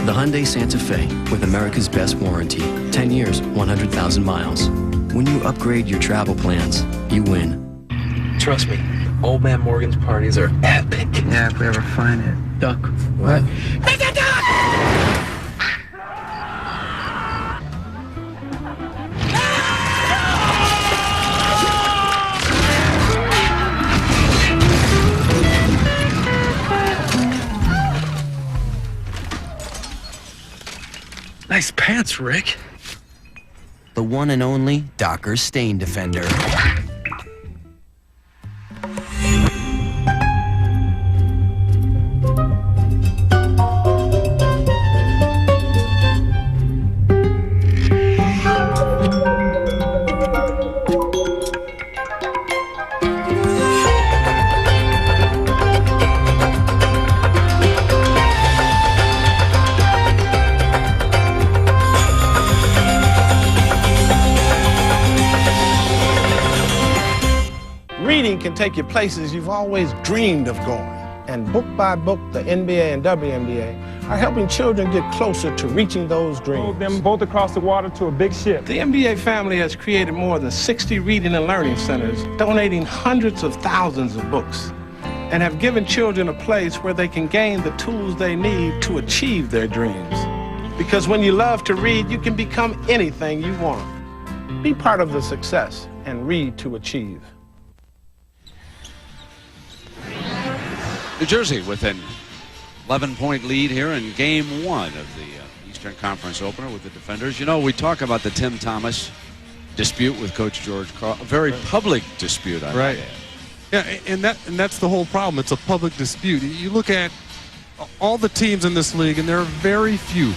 The Hyundai Santa Fe, with America's best warranty. 10 years, 100,000 miles. When you upgrade your travel plans, you win. Trust me, Old Man Morgan's parties are epic. Yeah, if we ever find it. Duck. What? It's a duck! Nice pants, Rick. The one and only Docker Stain Defender. Reading can take you places you've always dreamed of going. And book by book, the NBA and WNBA are helping children get closer to reaching those dreams. Hold them both across the water to a big ship. The NBA family has created more than 60 reading and learning centers, donating hundreds of thousands of books, and have given children a place where they can gain the tools they need to achieve their dreams. Because when you love to read, you can become anything you want. Be part of the success and read to achieve. New Jersey with an 11-point lead here in Game 1 of the Eastern Conference opener with the Defenders. You know, we talk about the Tim Thomas dispute with Coach George Karl, a very public dispute, I might add. Yeah, and that's the whole problem. It's a public dispute. You look at all the teams in this league, and there are very few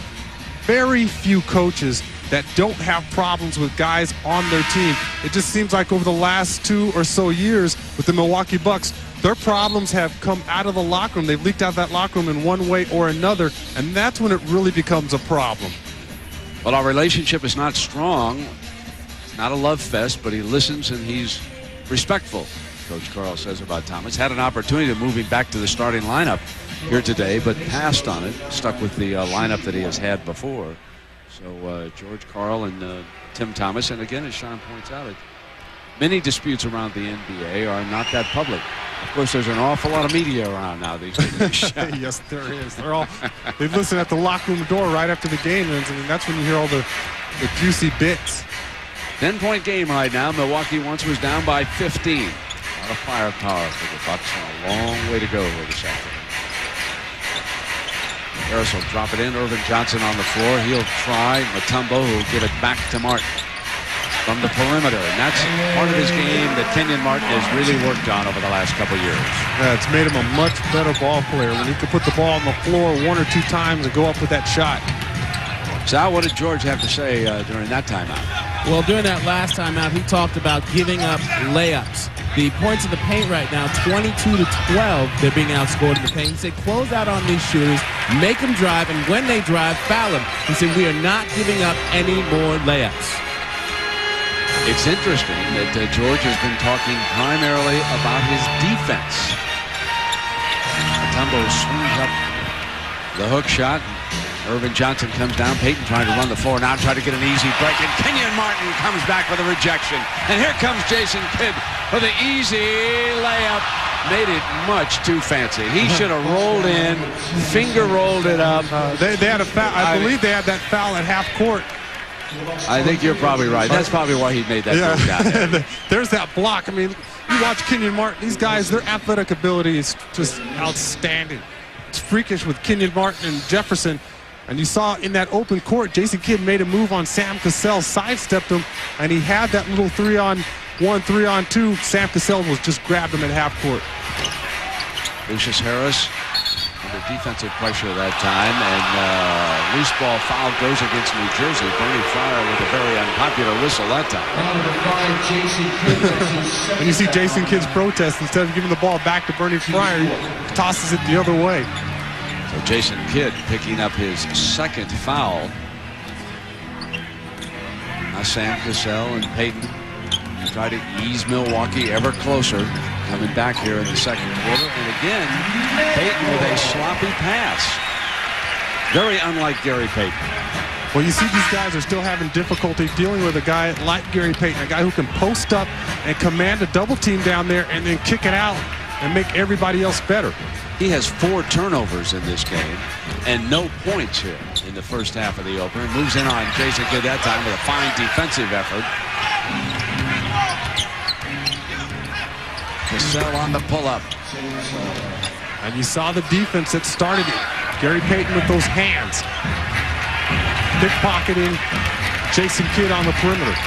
coaches that don't have problems with guys on their team. It just seems like over the last 2 or so years with the Milwaukee Bucks, their problems have come out of the locker room. They've leaked out of that locker room in one way or another, and that's when it really becomes a problem. Well, our relationship is not strong. It's not a love fest, but he listens and he's respectful, Coach Karl says about Thomas. Had an opportunity to move him back to the starting lineup here today, but passed on it, stuck with the lineup that he has had before. So George Karl and Tim Thomas, and again, as Sean points out, many disputes around the NBA are not that public. Of course, there's an awful lot of media around now these days. Yes, there is. They listen at the locker room door right after the game ends, and that's when you hear all the juicy bits. 10-point game right now. Milwaukee once was down by 15. A lot of firepower for the Bucks, and a long way to go here this afternoon. Harris will drop it in. Irvin Johnson on the floor. He'll try. Mutombo will give it back to Martin from the perimeter, and that's part of his game that Kenyon Martin has really worked on over the last couple years. Yeah, it's made him a much better ball player when he can put the ball on the floor 1 or 2 times and go up with that shot. Sal, what did George have to say during that timeout? Well, during that last timeout, he talked about giving up layups. The points in the paint right now, 22-12, they're being outscored in the paint. He said, close out on these shooters, make them drive, and when they drive, foul them. He said, we are not giving up any more layups. It's interesting that George has been talking primarily about his defense. Mutombo swings up the hook shot. Irvin Johnson comes down. Payton trying to run the floor now, trying to get an easy break, and Kenyon Martin comes back with a rejection. And here comes Jason Kidd for the easy layup. Made it much too fancy. He should have rolled in, finger rolled it up. They had a foul. I believe they had that foul at half court. I think you're probably right. That's probably why he made that move down there. There's that block. I mean, you watch Kenyon Martin. These guys, their athletic ability is just outstanding. It's freakish with Kenyon Martin and Jefferson. And you saw in that open court, Jason Kidd made a move on Sam Cassell, sidestepped him, and he had that little 3-on-1, 3-on-2. Sam Cassell was just grabbed him at half court. Lucius Harris under defensive pressure that time, and loose ball foul goes against New Jersey. Bernie Fryer with a very unpopular whistle that time. And you see Jason Kidd's protest. Instead of giving the ball back to Bernie Fryer, he tosses it the other way. So Jason Kidd picking up his second foul. Now Sam Cassell and Payton Try to ease Milwaukee ever closer, coming back here in the second quarter. And again, Payton with a sloppy pass. Very unlike Gary Payton. Well, you see these guys are still having difficulty dealing with a guy like Gary Payton, a guy who can post up and command a double team down there and then kick it out and make everybody else better. He has 4 turnovers in this game and no points here in the first half of the opener. Moves in on Jason Kidd that time with a fine defensive effort. Cassell on the pull-up. And you saw the defense that started it. Gary Payton with those hands. Pickpocketing Jason Kidd on the perimeter.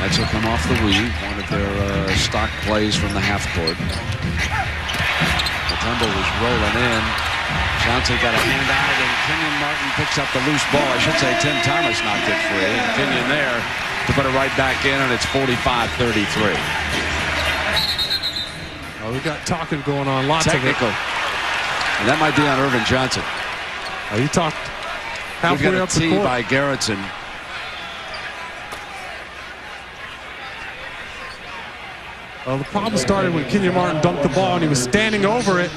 That's will come off the weave, one of their stock plays from the half court. Mutombo was rolling in. Johnson got a hand out, and Kenyon Martin picks up the loose ball. I should say Tim Thomas knocked it free, and Kenyon there to put it right back in, and it's 45-33. Oh, we got talking going on, lots Technical. of it. And that might be on Irvin Johnson. Oh, he talked halfway halfway up up the tee court. by Garrettson. Well, the problem started when Kenyon Martin dunked the ball and he was standing over it.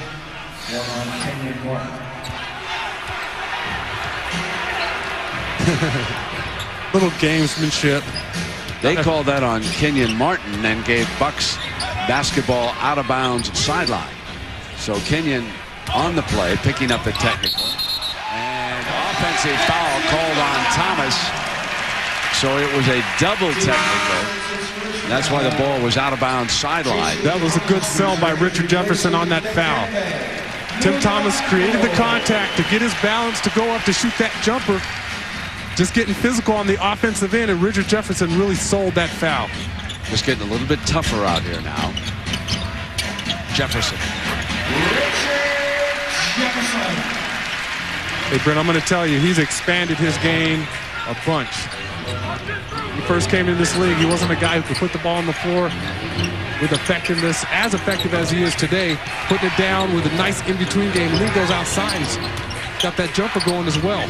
Little gamesmanship. They called that on Kenyon Martin and gave Bucks basketball out of bounds sideline. So Kenyon on the play, picking up the technical. And offensive foul called on Thomas. So it was a double technical. That's why the ball was out of bounds sideline. That was a good sell by Richard Jefferson on that foul. Tim Thomas created the contact to get his balance to go up to shoot that jumper. Just getting physical on the offensive end, and Richard Jefferson really sold that foul. Just getting a little bit tougher out here now. Jefferson. Hey, Brent, I'm going to tell you, he's expanded his game a bunch. He first came in this league, he wasn't a guy who could put the ball on the floor with effectiveness, as effective as he is today, putting it down with a nice in-between game, and then he goes outside. He's got that jumper going as well.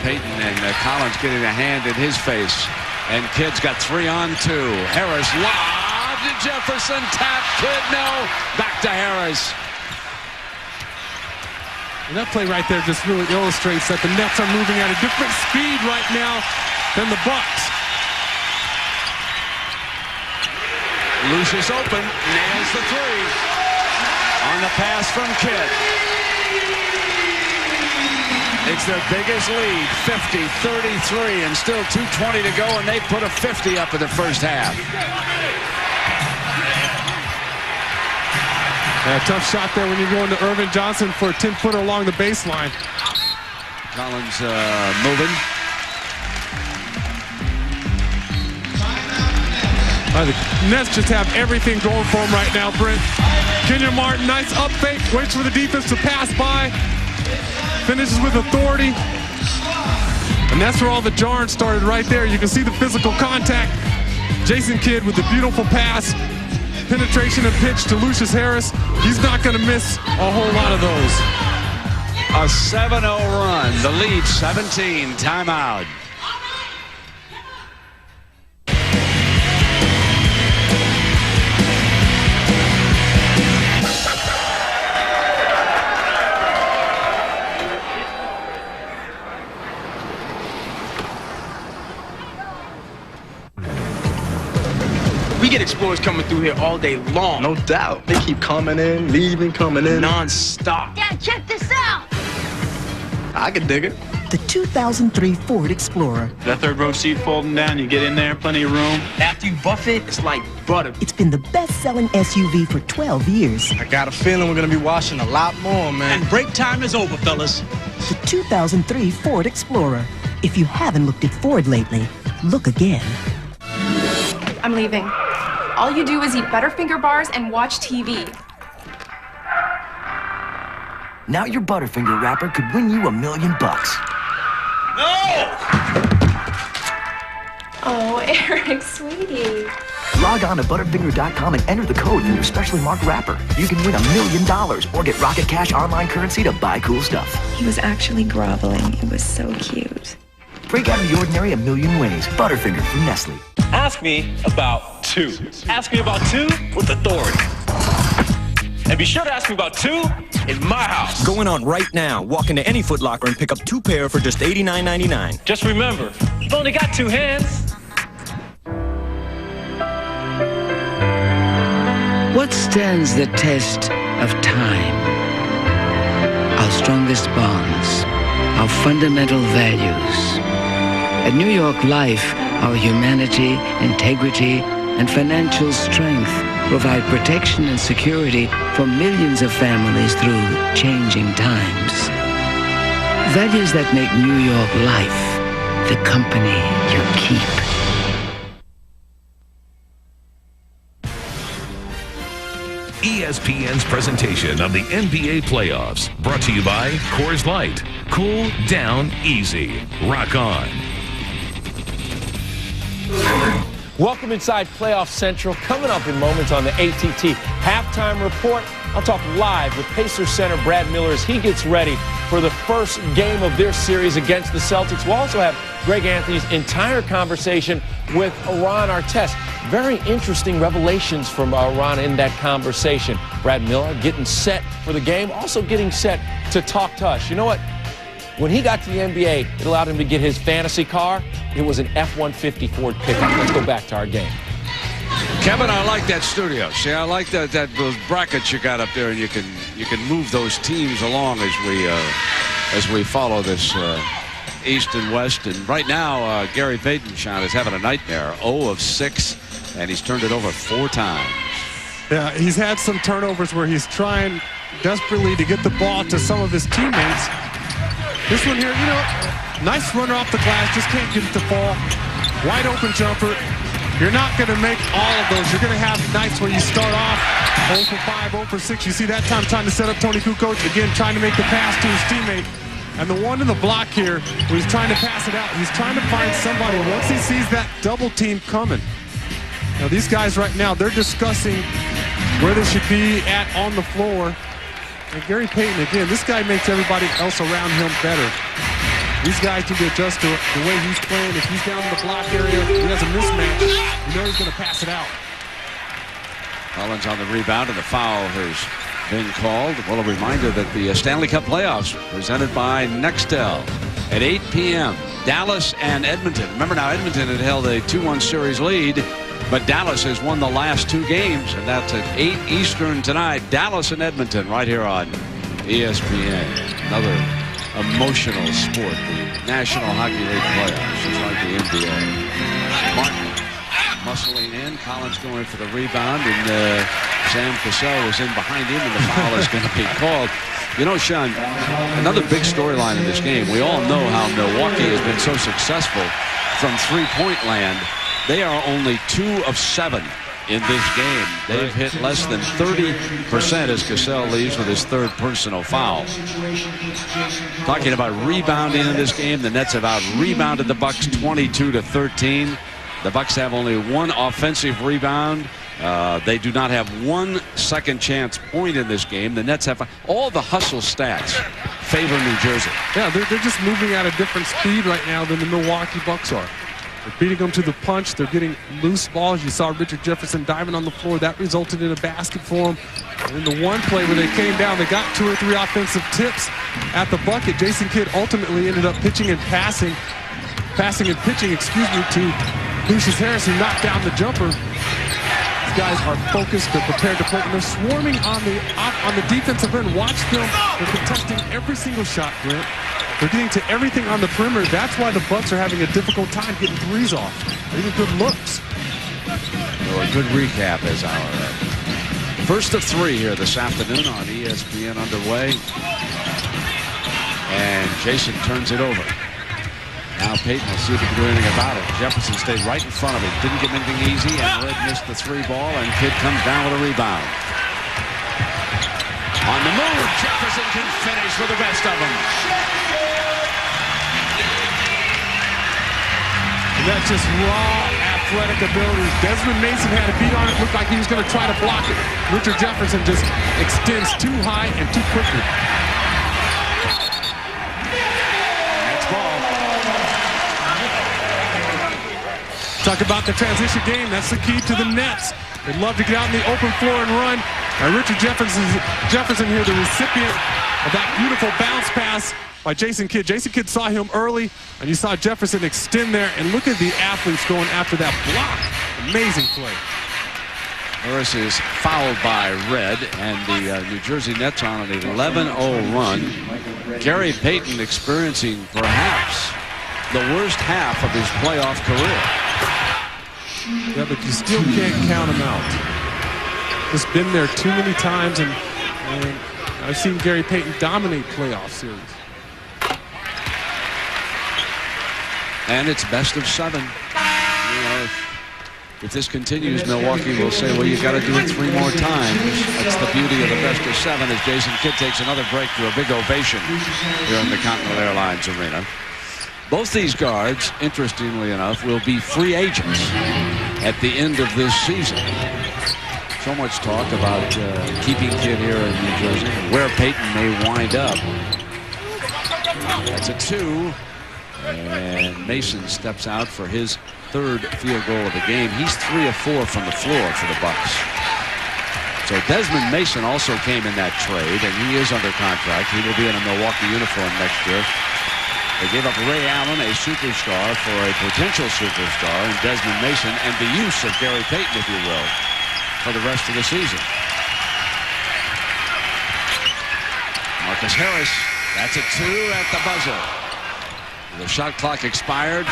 Payton and Collins getting a hand in his face. And Kidd's got 3 on 2. Harris lob to Jefferson. Tap. Kidd, no. Back to Harris. And that play right there just really illustrates that the Nets are moving at a different speed right now than the Bucks. Lucius open. Nails the 3. On the pass from Kidd. It's their biggest lead, 50-33, and still 2:20 to go, and they put a 50 up in the first half. Yeah, tough shot there when you're going to Irvin Johnson for a 10-footer along the baseline. Collins moving. The Nets just have everything going for them right now, Brent. Kenyon Martin, nice up fake, waits for the defense to pass by. Finishes with authority. And that's where all the jarring started right there. You can see the physical contact. Jason Kidd with the beautiful pass. Penetration and pitch to Lucius Harris. He's not going to miss a whole lot of those. A 7-0 run. The lead 17. Timeout. We get explorers coming through here all day long. No doubt. They keep coming in, leaving, coming in. Non-stop. Dad, check this out. I can dig it. The 2003 Ford Explorer. That third row seat folding down, you get in there, plenty of room. After you buff it, it's like butter. It's been the best-selling SUV for 12 years. I got a feeling we're going to be washing a lot more, man. And break time is over, fellas. The 2003 Ford Explorer. If you haven't looked at Ford lately, look again. I'm leaving. All you do is eat Butterfinger bars and watch TV. Now your Butterfinger wrapper could win you $1 million. No! Oh, Eric, sweetie. Log on to Butterfinger.com and enter the code for your specially marked wrapper. You can win $1 million or get Rocket Cash online currency to buy cool stuff. He was actually groveling. It was so cute. Break out of the ordinary a million ways. Butterfinger from Nestle. Ask me about 2. Ask me about 2 with authority. And be sure to ask me about 2 in my house. Going on right now. Walk into any Foot Locker and pick up 2 pair for just $89.99. Just remember, you've only got 2 hands. What stands the test of time? Our strongest bonds, our fundamental values. At New York Life, our humanity, integrity, and financial strength provide protection and security for millions of families through changing times. Values that make New York Life the company you keep. ESPN's presentation of the NBA playoffs, brought to you by Coors Light. Cool down easy. Rock on. Welcome inside Playoff Central. Coming up in moments on the ATT Halftime Report. I'll talk live with Pacers center Brad Miller as he gets ready for the first game of their series against the Celtics. We'll also have Greg Anthony's entire conversation with Ron Artest. Very interesting revelations from Ron in that conversation. Brad Miller getting set for the game, also getting set to talk to us. You know what? When he got to the NBA, it allowed him to get his fantasy car. It was an F-150 Ford pickup. Let's go back to our game. Kevin, I like that studio. See, I like that those brackets you got up there, and you can move those teams along as we follow this East and West. And right now, Gary Vaynerchuk is having a nightmare. 0 of 6, and he's turned it over 4 times. Yeah, he's had some turnovers where he's trying desperately to get the ball to some of his teammates. This one here, you know, nice runner off the glass, just can't get it to fall. Wide open jumper. You're not going to make all of those. You're going to have nights where you start off 0 for 5, 0 for 6. You see that time trying to set up Tony Kukoc. Again, trying to make the pass to his teammate. And the one in the block here, where he's trying to pass it out, he's trying to find somebody. Once he sees that double team coming. Now, these guys right now, they're discussing where they should be at on the floor. And Gary Payton, again, this guy makes everybody else around him better. These guys need to adjust to the way he's playing. If he's down in the block area, he has a mismatch, you know he's going to pass it out. Collins on the rebound, and the foul has been called. Well, a reminder that the Stanley Cup playoffs presented by Nextel at 8 p.m. Dallas and Edmonton. Remember now, Edmonton had held a 2-1 series lead, but Dallas has won the last 2 games, and that's at 8 Eastern tonight. Dallas and Edmonton right here on ESPN. Another emotional sport, the National Hockey League playoffs, just like the NBA. Martin muscling in, Collins going for the rebound, and Sam Cassell was in behind him, and the foul is going to be called. You know, Sean, another big storyline in this game. We all know how Milwaukee has been so successful from three-point land. They are only 2 of 7 in this game. They've hit less than 30% as Cassell leaves with his 3rd personal foul. Talking about rebounding in this game, the Nets have out-rebounded the Bucks 22-13. The Bucks have only 1 offensive rebound. They do not have 1 second chance point in this game. The Nets have all the hustle stats favor New Jersey. Yeah, they're just moving at a different speed right now than the Milwaukee Bucks are. They're beating them to the punch. They're getting loose balls. You saw Richard Jefferson diving on the floor. That resulted in a basket for him. And in the one play where they came down, they got 2 or 3 offensive tips at the bucket. Jason Kidd ultimately ended up pitching and pitching, to Lucius Harris, who knocked down the jumper. These guys are focused. They're prepared to play. And they're swarming on the defensive end. Watch them. They're contesting every single shot, Grant. They're getting to everything on the perimeter. That's why the Bucks are having a difficult time getting threes off. Or even good looks. So a good recap as our first of 3 here this afternoon on ESPN underway. And Jason turns it over. Now Payton will see if he can do anything about it. Jefferson stayed right in front of him. Didn't give him anything easy, and Red missed the 3 ball, and Kidd comes down with a rebound. On the move, Jefferson can finish for the best of them. And that's just raw athletic ability. Desmond Mason had a beat on it. Looked like he was going to try to block it. Richard Jefferson just extends too high and too quickly. Talk about the transition game. That's the key to the Nets. They'd love to get out in the open floor and run. Richard Jefferson here, the recipient of that beautiful bounce pass by Jason Kidd. Jason Kidd saw him early, and you saw Jefferson extend there. And look at the athletes going after that block. Amazing play. Harris is fouled by Red, and the New Jersey Nets on an 11-0 run. Gary Payton experiencing perhaps the worst half of his playoff career. Yeah, but you still can't count him out. Just been there too many times, and I've seen Gary Payton dominate playoff series. And it's best of 7. You know, if this continues, Milwaukee will say, well, you got to do it 3 more times. That's the beauty of the best of 7 as Jason Kidd takes another break to a big ovation here in the Continental Airlines Arena. Both these guards, interestingly enough, will be free agents at the end of this season. So much talk about keeping Kidd here in New Jersey, where Payton may wind up. That's a 2. And Mason steps out for his 3rd field goal of the game. He's 3 of 4 from the floor for the Bucks. So Desmond Mason also came in that trade, and he is under contract. He will be in a Milwaukee uniform next year. They gave up Ray Allen, a superstar, for a potential superstar in Desmond Mason, and the use of Gary Payton, if you will, for the rest of the season. Marcus Harris, that's a 2 at the buzzer. The shot clock expired.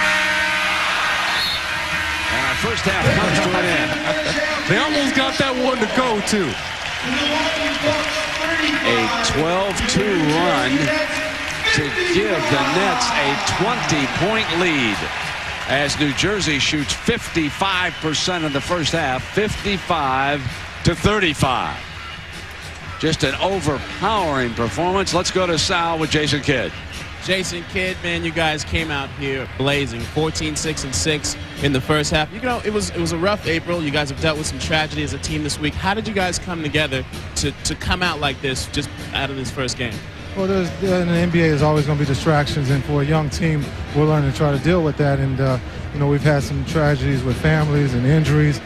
And our first half comes to an end. They almost got that one to go, too. A 12-2 run to give the Nets a 20-point lead as New Jersey shoots 55% in the first half, 55-35. Just an overpowering performance. Let's go to Sal with Jason Kidd. Jason Kidd, man, you guys came out here blazing, 14-6-6 in the first half. You know, it was a rough April. You guys have dealt with some tragedy as a team this week. How did you guys come together to come out like this just out of this first game? Well, in the NBA, there's always going to be distractions, and for a young team, we're learning to try to deal with that. And you know, we've had some tragedies with families and injuries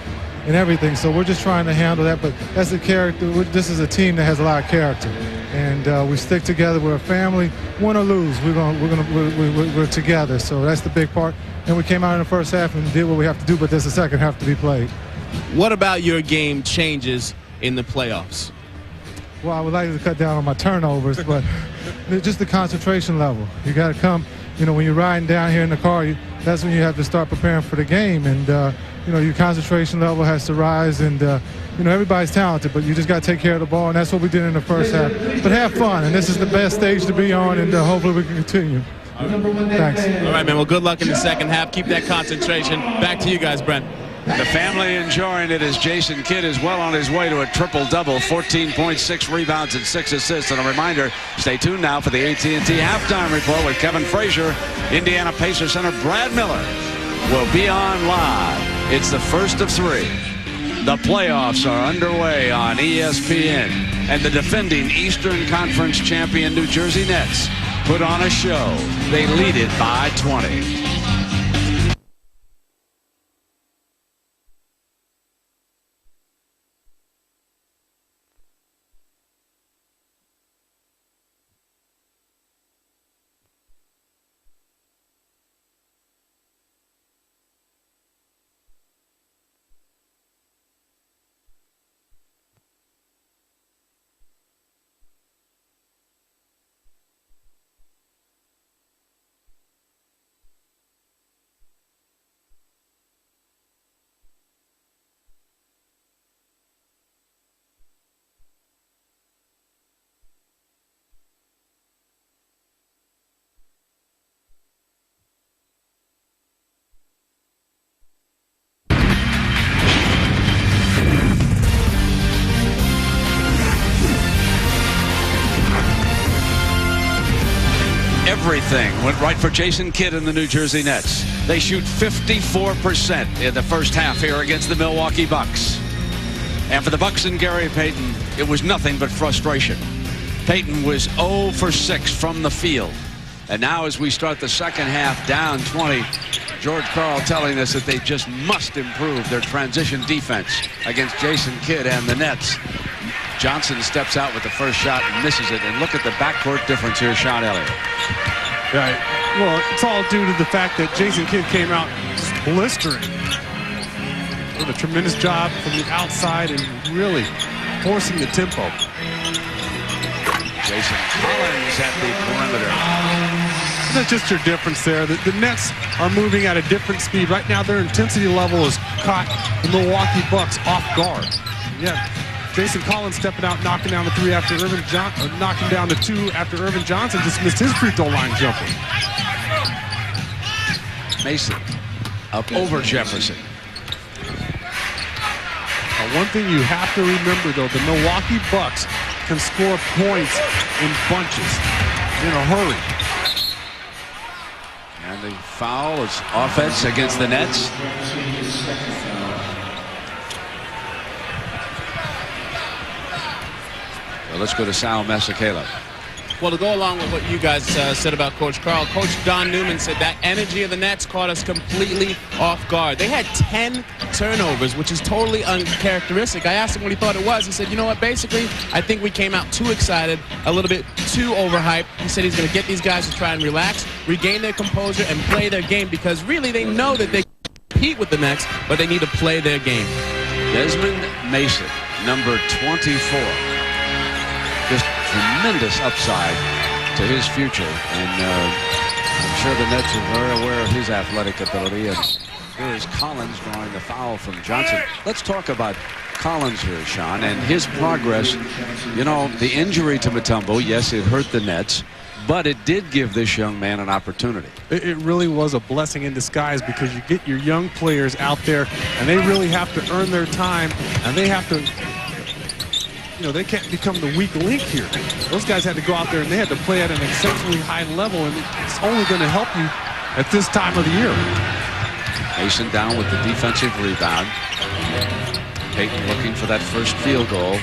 and everything, so we're just trying to handle that. But that's the character. This is a team that has a lot of character, and we stick together. We're a family. Win or lose, we're together. So that's the big part. And we came out in the first half and did what we have to do, but there's a second half to be played. What about your game changes in the playoffs? Well, I would like to cut down on my turnovers, but just the concentration level. You got to come, you know, when you're riding down here in the car, that's when you have to start preparing for the game. And, you know, your concentration level has to rise. And, you know, everybody's talented, but you just got to take care of the ball. And that's what we did in the first half. But have fun. And this is the best stage to be on, and hopefully we can continue. Thanks. All right, man. Well, good luck in the second half. Keep that concentration. Back to you guys, Brent. The family enjoying it as Jason Kidd is well on his way to a triple-double, 14.6 rebounds and 6 assists. And a reminder, stay tuned now for the AT&T Halftime Report with Kevin Frazier. Indiana Pacers center Brad Miller will be on live. It's the first of 3. The playoffs are underway on ESPN. And the defending Eastern Conference champion New Jersey Nets put on a show. They lead it by 20. Everything went right for Jason Kidd and the New Jersey Nets. They shoot 54% in the first half here against the Milwaukee Bucks. And for the Bucks and Gary Payton, it was nothing but frustration. Payton was 0 for 6 from the field. And now as we start the second half, down 20, George Karl telling us that they just must improve their transition defense against Jason Kidd and the Nets. Johnson steps out with the first shot and misses it. And look at the backcourt difference here, Sean Elliott. Right. Well, it's all due to the fact that Jason Kidd came out blistering. Did a tremendous job from the outside and really forcing the tempo. Jason Collins at the perimeter. That's just your difference there. The Nets are moving at a different speed. Right now, their intensity level has caught the Milwaukee Bucks off guard. Yeah, Jason Collins stepping out, knocking down the three after knocking down the two after Irvin Johnson just missed his free throw line jumper. Mason up over Jefferson. One thing you have to remember, though, the Milwaukee Bucks can score points in bunches, in a hurry. And the foul is offense against the Nets. Well, let's go to Sal Masakela. Well, to go along with what you guys said about Coach Karl, Coach Don Newman said that energy of the Nets caught us completely off guard. They had 10 turnovers, which is totally uncharacteristic. I asked him what he thought it was. He said, you know what, basically, I think we came out too excited, a little bit too overhyped. He said he's going to get these guys to try and relax, regain their composure, and play their game because really they know that they compete with the Nets, but they need to play their game. Desmond Mason, number 24. Just tremendous upside to his future, and I'm sure the Nets are very aware of his athletic ability. And here is Collins drawing the foul from Johnson. Let's talk about Collins here, Sean, and his progress. You know, the injury to Mutombo, yes, it hurt the Nets, but it did give this young man an opportunity. It really was a blessing in disguise because you get your young players out there, and they really have to earn their time, and they have to, you know, they can't become the weak link here. Those guys had to go out there and they had to play at an exceptionally high level, and it's only going to help you at this time of the year. Mason down with the defensive rebound. Payton looking for that first field goal.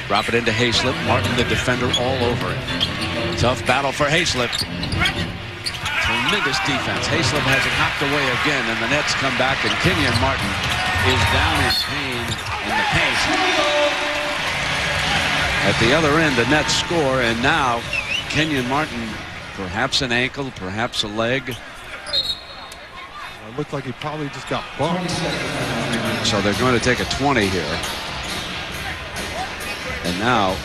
Drop it into Hayslip. Martin, the defender, all over it. Tough battle for Hayslip. Tremendous defense. Hayslip has it knocked away again, and the Nets come back, and Kenyon Martin is down in pain in the paint. At the other end, the Nets score, and now Kenyon Martin, perhaps an ankle, perhaps a leg. It looked like he probably just got bumped. So they're going to take a 20 here. And now,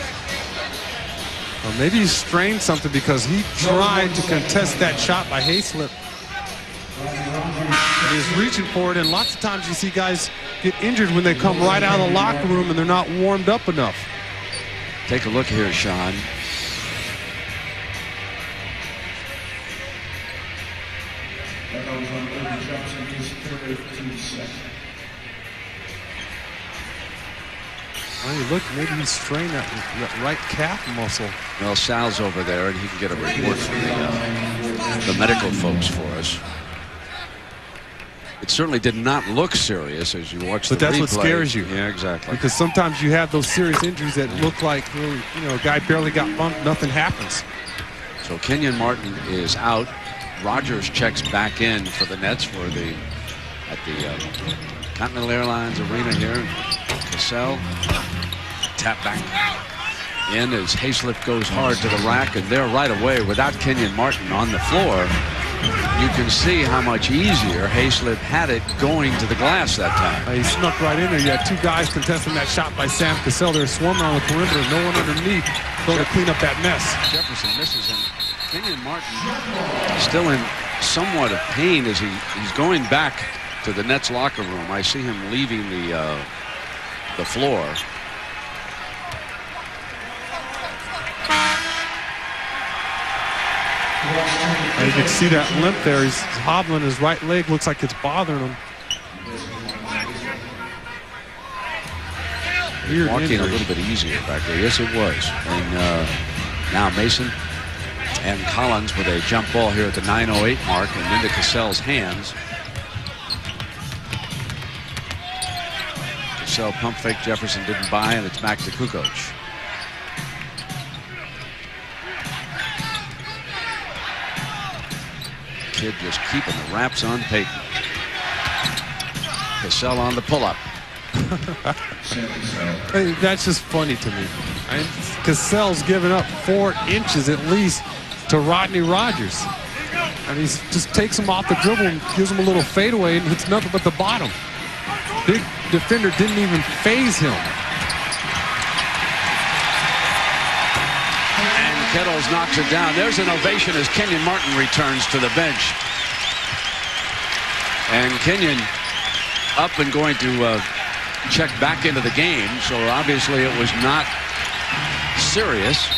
well, maybe he strained something because he tried to contest that shot by Hayslip. He's reaching for it, and lots of times you see guys get injured when they come right out of the locker room and they're not warmed up enough. Take a look here, Sean. Well, look, maybe he strained that right calf muscle. Well, Sal's over there, and he can get a report from the medical folks for us. It certainly did not look serious as you watch the replay. But that's what scares you. Yeah, exactly. Because sometimes you have those serious injuries that look like, really, you know, a guy barely got bumped, nothing happens. So Kenyon Martin is out. Rogers checks back in for the Nets at the Continental Airlines Arena here. Cassell, tap back in as Hayslip goes hard to the rack, and there right away without Kenyon Martin on the floor. You can see how much easier Hayslip had it going to the glass that time. He snuck right in there. You had two guys contesting that shot by Sam Cassell. They're swarming on the perimeter. No one underneath going to clean up that mess. Jefferson misses him. Kenyon Martin still in somewhat of pain as he's going back to the Nets locker room. I see him leaving the floor. And you can see that limp there. He's hobbling his right leg. Looks like it's bothering him. Weird Walking injury. a little bit easier back there. Yes, it was. And now Mason and Collins with a jump ball here at the 9:08 mark and into Cassell's hands. Cassell pump fake. Jefferson didn't buy, and it's back to Kukoc. Kidd just keeping the wraps on Peyton. Cassell on the pull-up. Hey, that's just funny to me. Cassell's given up 4 inches at least to Rodney Rogers. And he just takes him off the dribble and gives him a little fadeaway and hits nothing but the bottom. Big defender didn't even phase him. And Kettles knocks it down. There's an ovation as Kenyon Martin returns to the bench. And Kenyon up and going to check back into the game, so obviously it was not serious.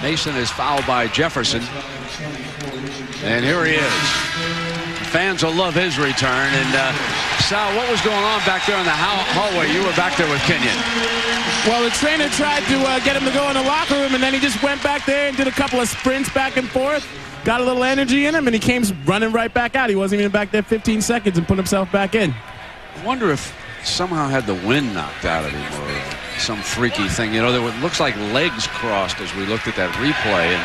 Mason is fouled by Jefferson. And here he is. Fans will love his return. And Sal, what was going on back there in the hallway? You were back there with Kenyon. Well, the trainer tried to get him to go in the locker room, and then he just went back there and did a couple of sprints back and forth. Got a little energy in him, and he came running right back out. He wasn't even back there 15 seconds and put himself back in. I wonder if somehow had the wind knocked out of him or some freaky thing. You know, there looks like legs crossed as we looked at that replay.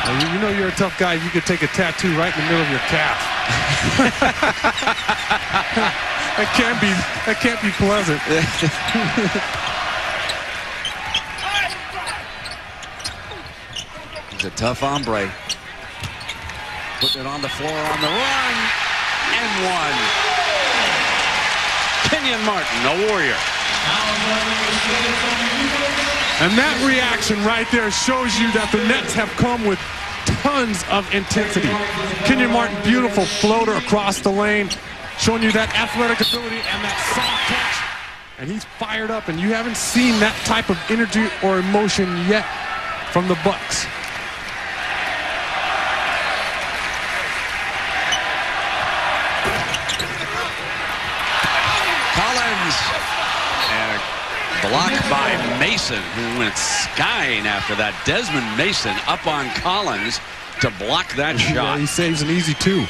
And you know you're a tough guy. You could take a tattoo right in the middle of your calf. That can't be pleasant. He's a tough hombre. Putting it on the floor on the run. And one. Kenyon Martin, a warrior. And that reaction right there shows you that the Nets have come with tons of intensity. Kenyon Martin, beautiful floater across the lane, showing you that athletic ability and that soft touch. And he's fired up, and you haven't seen that type of energy or emotion yet from the Bucks. Blocked by Mason, who went skying after that. Desmond Mason up on Collins to block that shot. Yeah, he saves an easy 2.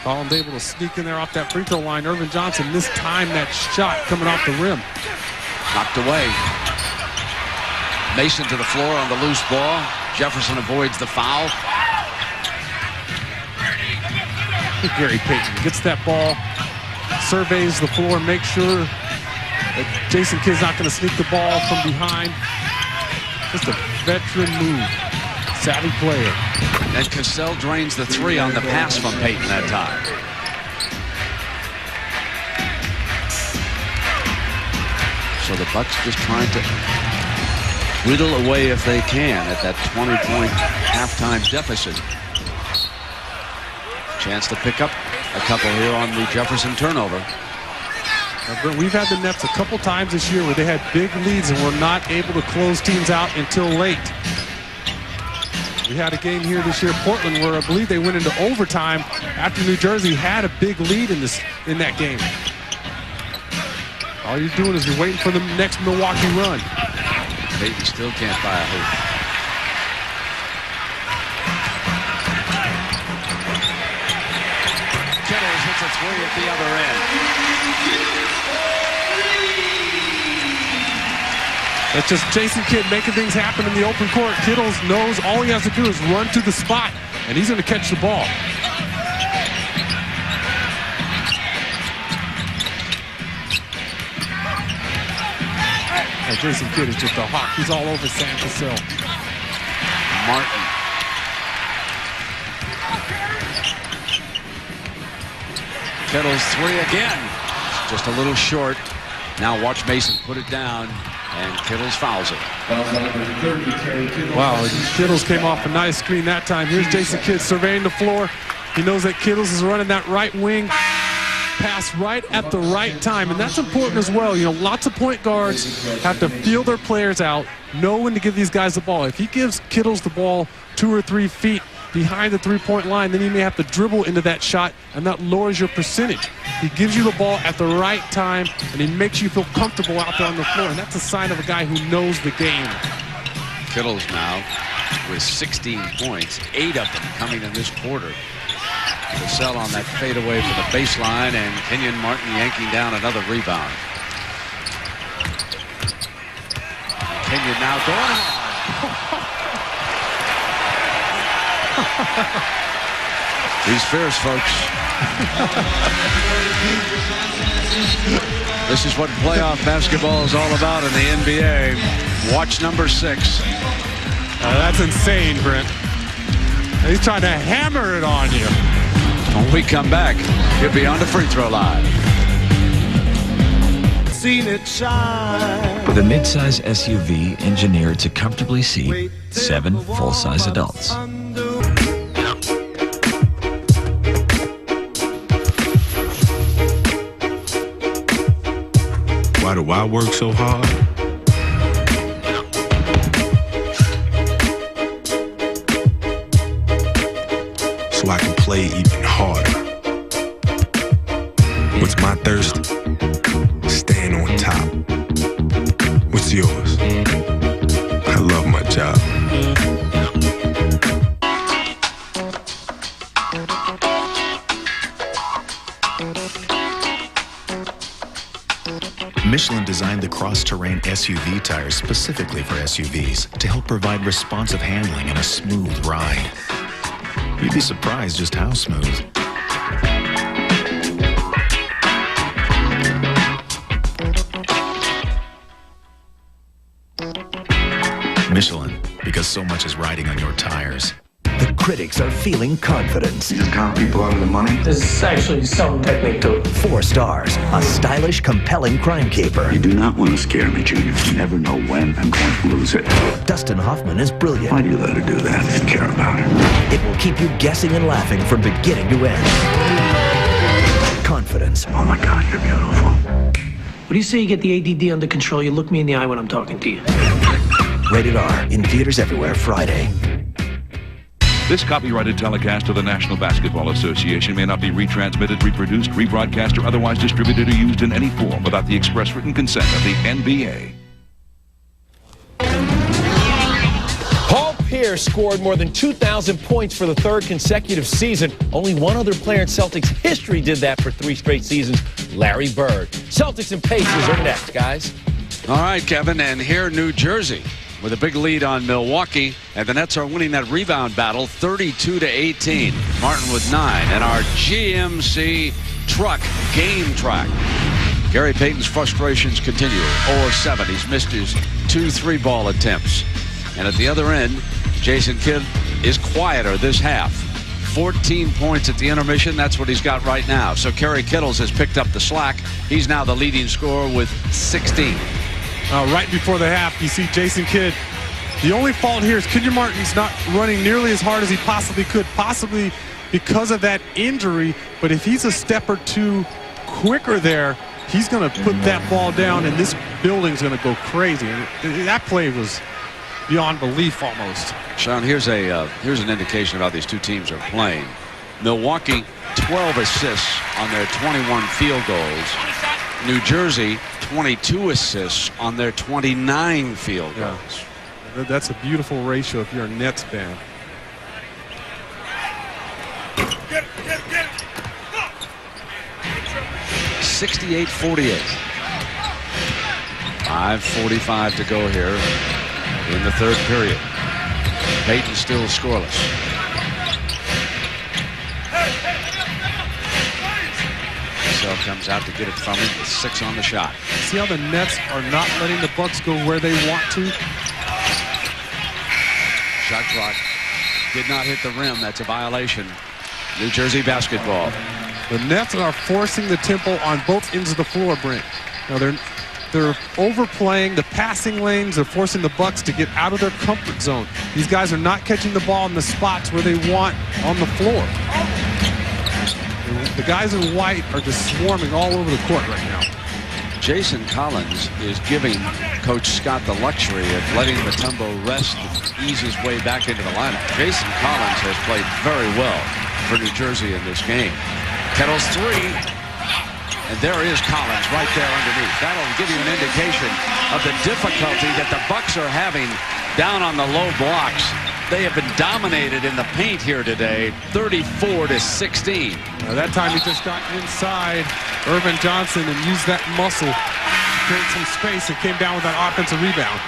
Collins able to sneak in there off that free throw line. Irvin Johnson missed time that shot coming off the rim. Knocked away. Mason to the floor on the loose ball. Jefferson avoids the foul. Gary Payton gets that ball, surveys the floor, makes sure that Jason Kidd's not going to sneak the ball from behind. Just a veteran move. Savvy player. And Cassell drains the 3 on the pass from Payton that time. So the Bucks just trying to whittle away if they can at that 20-point halftime deficit. Chance to pick up a couple here on the Jefferson turnover. We've had the Nets a couple times this year where they had big leads and were not able to close teams out until late. We had a game here this year, Portland, where I believe they went into overtime after New Jersey had a big lead in that game. All you're doing is you're waiting for the next Milwaukee run. Peyton still can't buy a hoop. Hits a 3 at the other end. That's just Jason Kidd making things happen in the open court. Kittles knows all he has to do is run to the spot, and he's going to catch the ball. And Jason Kidd is just a hawk. He's all over Sam Cassell. Martin. Kettles 3 again. Just a little short. Now watch Mason put it down, and Kittles fouls it. Wow, Kittles came off a nice screen that time. Here's Jason Kidd surveying the floor. He knows that Kittles is running that right wing pass right at the right time, and that's important as well. You know, lots of point guards have to feel their players out, know when to give these guys the ball. If he gives Kittles the ball 2 or 3 feet behind the three-point line, then he may have to dribble into that shot, and that lowers your percentage. He gives you the ball at the right time, and he makes you feel comfortable out there on the floor, and that's a sign of a guy who knows the game. Kittles now with 16 points, 8 of them coming in this quarter. Cassell on that fadeaway for the baseline, and Kenyon Martin yanking down another rebound. Kenyon now going He's fierce, folks. This is what playoff basketball is all about in the NBA. Watch number 6. That's insane, Brent. He's trying to hammer it on you. When we come back, he'll be on the free throw line. Seen it shine. With a midsize SUV engineered to comfortably seat 7 full-size adults. Why do I work so hard? So I can play even harder. What's my thirst? Staying on top. What's yours? I love my job. Michelin designed the cross-terrain SUV tires specifically for SUVs to help provide responsive handling and a smooth ride. You'd be surprised just how smooth. Michelin, because so much is riding on your tires. The critics are feeling confidence. You just count people out of the money? There's actually some technique to it. 4 stars, a stylish, compelling crime caper. You do not want to scare me, Junior. You never know when I'm going to lose it. Dustin Hoffman is brilliant. Why do you let her do that and care about her? It will keep you guessing and laughing from beginning to end. Confidence. Oh my God, you're beautiful. What do you say you get the ADD under control? You look me in the eye when I'm talking to you. Rated R, in theaters everywhere Friday. This copyrighted telecast of the National Basketball Association may not be retransmitted, reproduced, rebroadcast, or otherwise distributed or used in any form without the express written consent of the NBA. Paul Pierce scored more than 2,000 points for the 3rd consecutive season. Only one other player in Celtics history did that for 3 straight seasons, Larry Bird. Celtics and Pacers are next, guys. All right, Kevin, and here New Jersey with a big lead on Milwaukee, and the Nets are winning that rebound battle 32-18. Martin with 9, and our GMC truck game track. Gary Payton's frustrations continue. 0 of 7. He's missed his 2 3-ball attempts. And at the other end, Jason Kidd is quieter this half. 14 points at the intermission. That's what he's got right now. So Kerry Kittles has picked up the slack. He's now the leading scorer with 16. Right before the half, you see Jason Kidd. The only fault here is Kenyon Martin's not running nearly as hard as he possibly could, possibly because of that injury. But if he's a step or two quicker there, he's going to put that ball down, and this building's going to go crazy. And that play was beyond belief almost. Sean, here's an indication of how these two teams are playing. Milwaukee, 12 assists on their 21 field goals. New Jersey, 22 assists on their 29 field goals. Yeah. That's a beautiful ratio if you're a Nets fan. Get it. 68-48. 5:45 to go here in the 3rd period. Payton still scoreless. Comes out to get it from him with 6 on the shot. See how the Nets are not letting the Bucks go where they want to? Shot clock did not hit the rim. That's a violation. New Jersey basketball. The Nets are forcing the tempo on both ends of the floor, Brent. Now they're overplaying the passing lanes. They're forcing the Bucks to get out of their comfort zone. These guys are not catching the ball in the spots where they want on the floor. The guys in white are just swarming all over the court right now. Jason Collins is giving Coach Scott the luxury of letting Mutombo rest and ease his way back into the lineup. Jason Collins has played very well for New Jersey in this game. Kettles 3, and there is Collins right there underneath. That'll give you an indication of the difficulty that the Bucks are having down on the low blocks. They have been dominated in the paint here today, 34-16. That time he just got inside Irvin Johnson and used that muscle create some space and came down with that offensive rebound.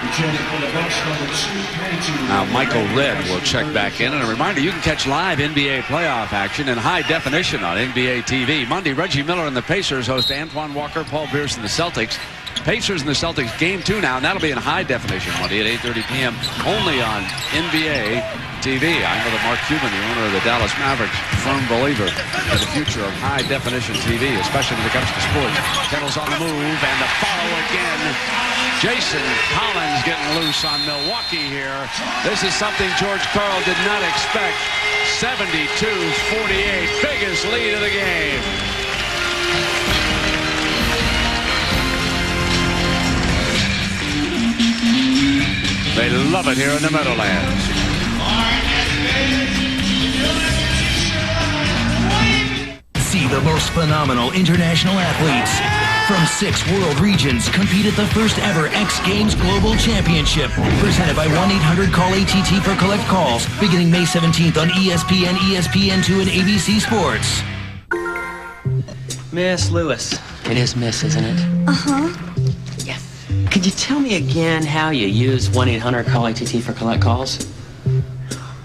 Now Michael Redd will check back in. And a reminder, you can catch live NBA playoff action in high definition on NBA TV. Monday, Reggie Miller and the Pacers host Antoine Walker, Paul Pierce, and the Celtics. Pacers and the Celtics game 2 now, and that'll be in high definition Monday at 8:30 p.m. only on NBA TV. I know that Mark Cuban, the owner of the Dallas Mavericks, firm believer in the future of high definition TV, especially when it comes to sports. Kettle's on the move, and the follow again. Jason Collins getting loose on Milwaukee here. This is something George Karl did not expect. 72-48, biggest lead of the game. They love it here in the Meadowlands. See the most phenomenal international athletes from 6 world regions compete at the first ever X Games Global Championship, presented by 1-800-CALL-ATT for collect calls, beginning May 17th on ESPN, ESPN2, and ABC Sports. Miss Lewis. It is Miss, isn't it? Uh-huh. Could you tell me again how you use 1-800-CALL-ATT for collect calls?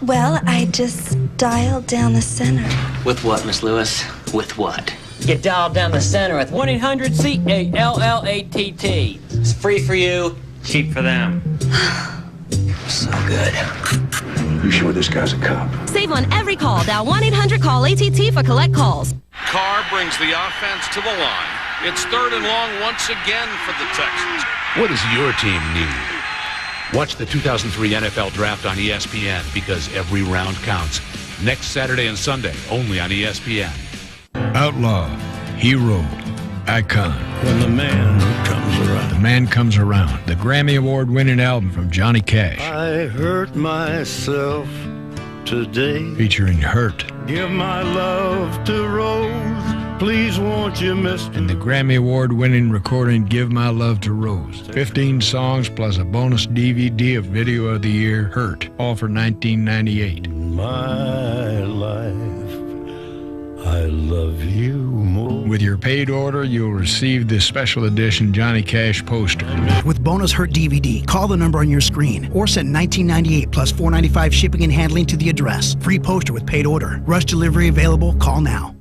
Well, I just dialed down the center. With what, Miss Lewis? With what? You dialed down the center with 1-800-CALLATT. It's free for you, cheap for them. So good. You sure this guy's a cop? Save on every call. Dial 1-800-CALL-ATT for collect calls. Carr brings the offense to the line. It's 3rd and long once again for the Texans. What does your team need? Watch the 2003 NFL Draft on ESPN because every round counts. Next Saturday and Sunday, only on ESPN. Outlaw, hero, icon. When the man comes around. The man comes around. The Grammy Award-winning album from Johnny Cash. I hurt myself today. Featuring Hurt. Give my love to Rose. Please won't you, miss? And the Grammy Award-winning recording Give My Love to Rose. 15 songs plus a bonus DVD of Video of the Year, Hurt. All for $19.98. My life, I love you more. With your paid order, you'll receive this special edition Johnny Cash poster. With bonus Hurt DVD, call the number on your screen or send $19.98 plus $4.95 shipping and handling to the address. Free poster with paid order. Rush delivery available. Call now.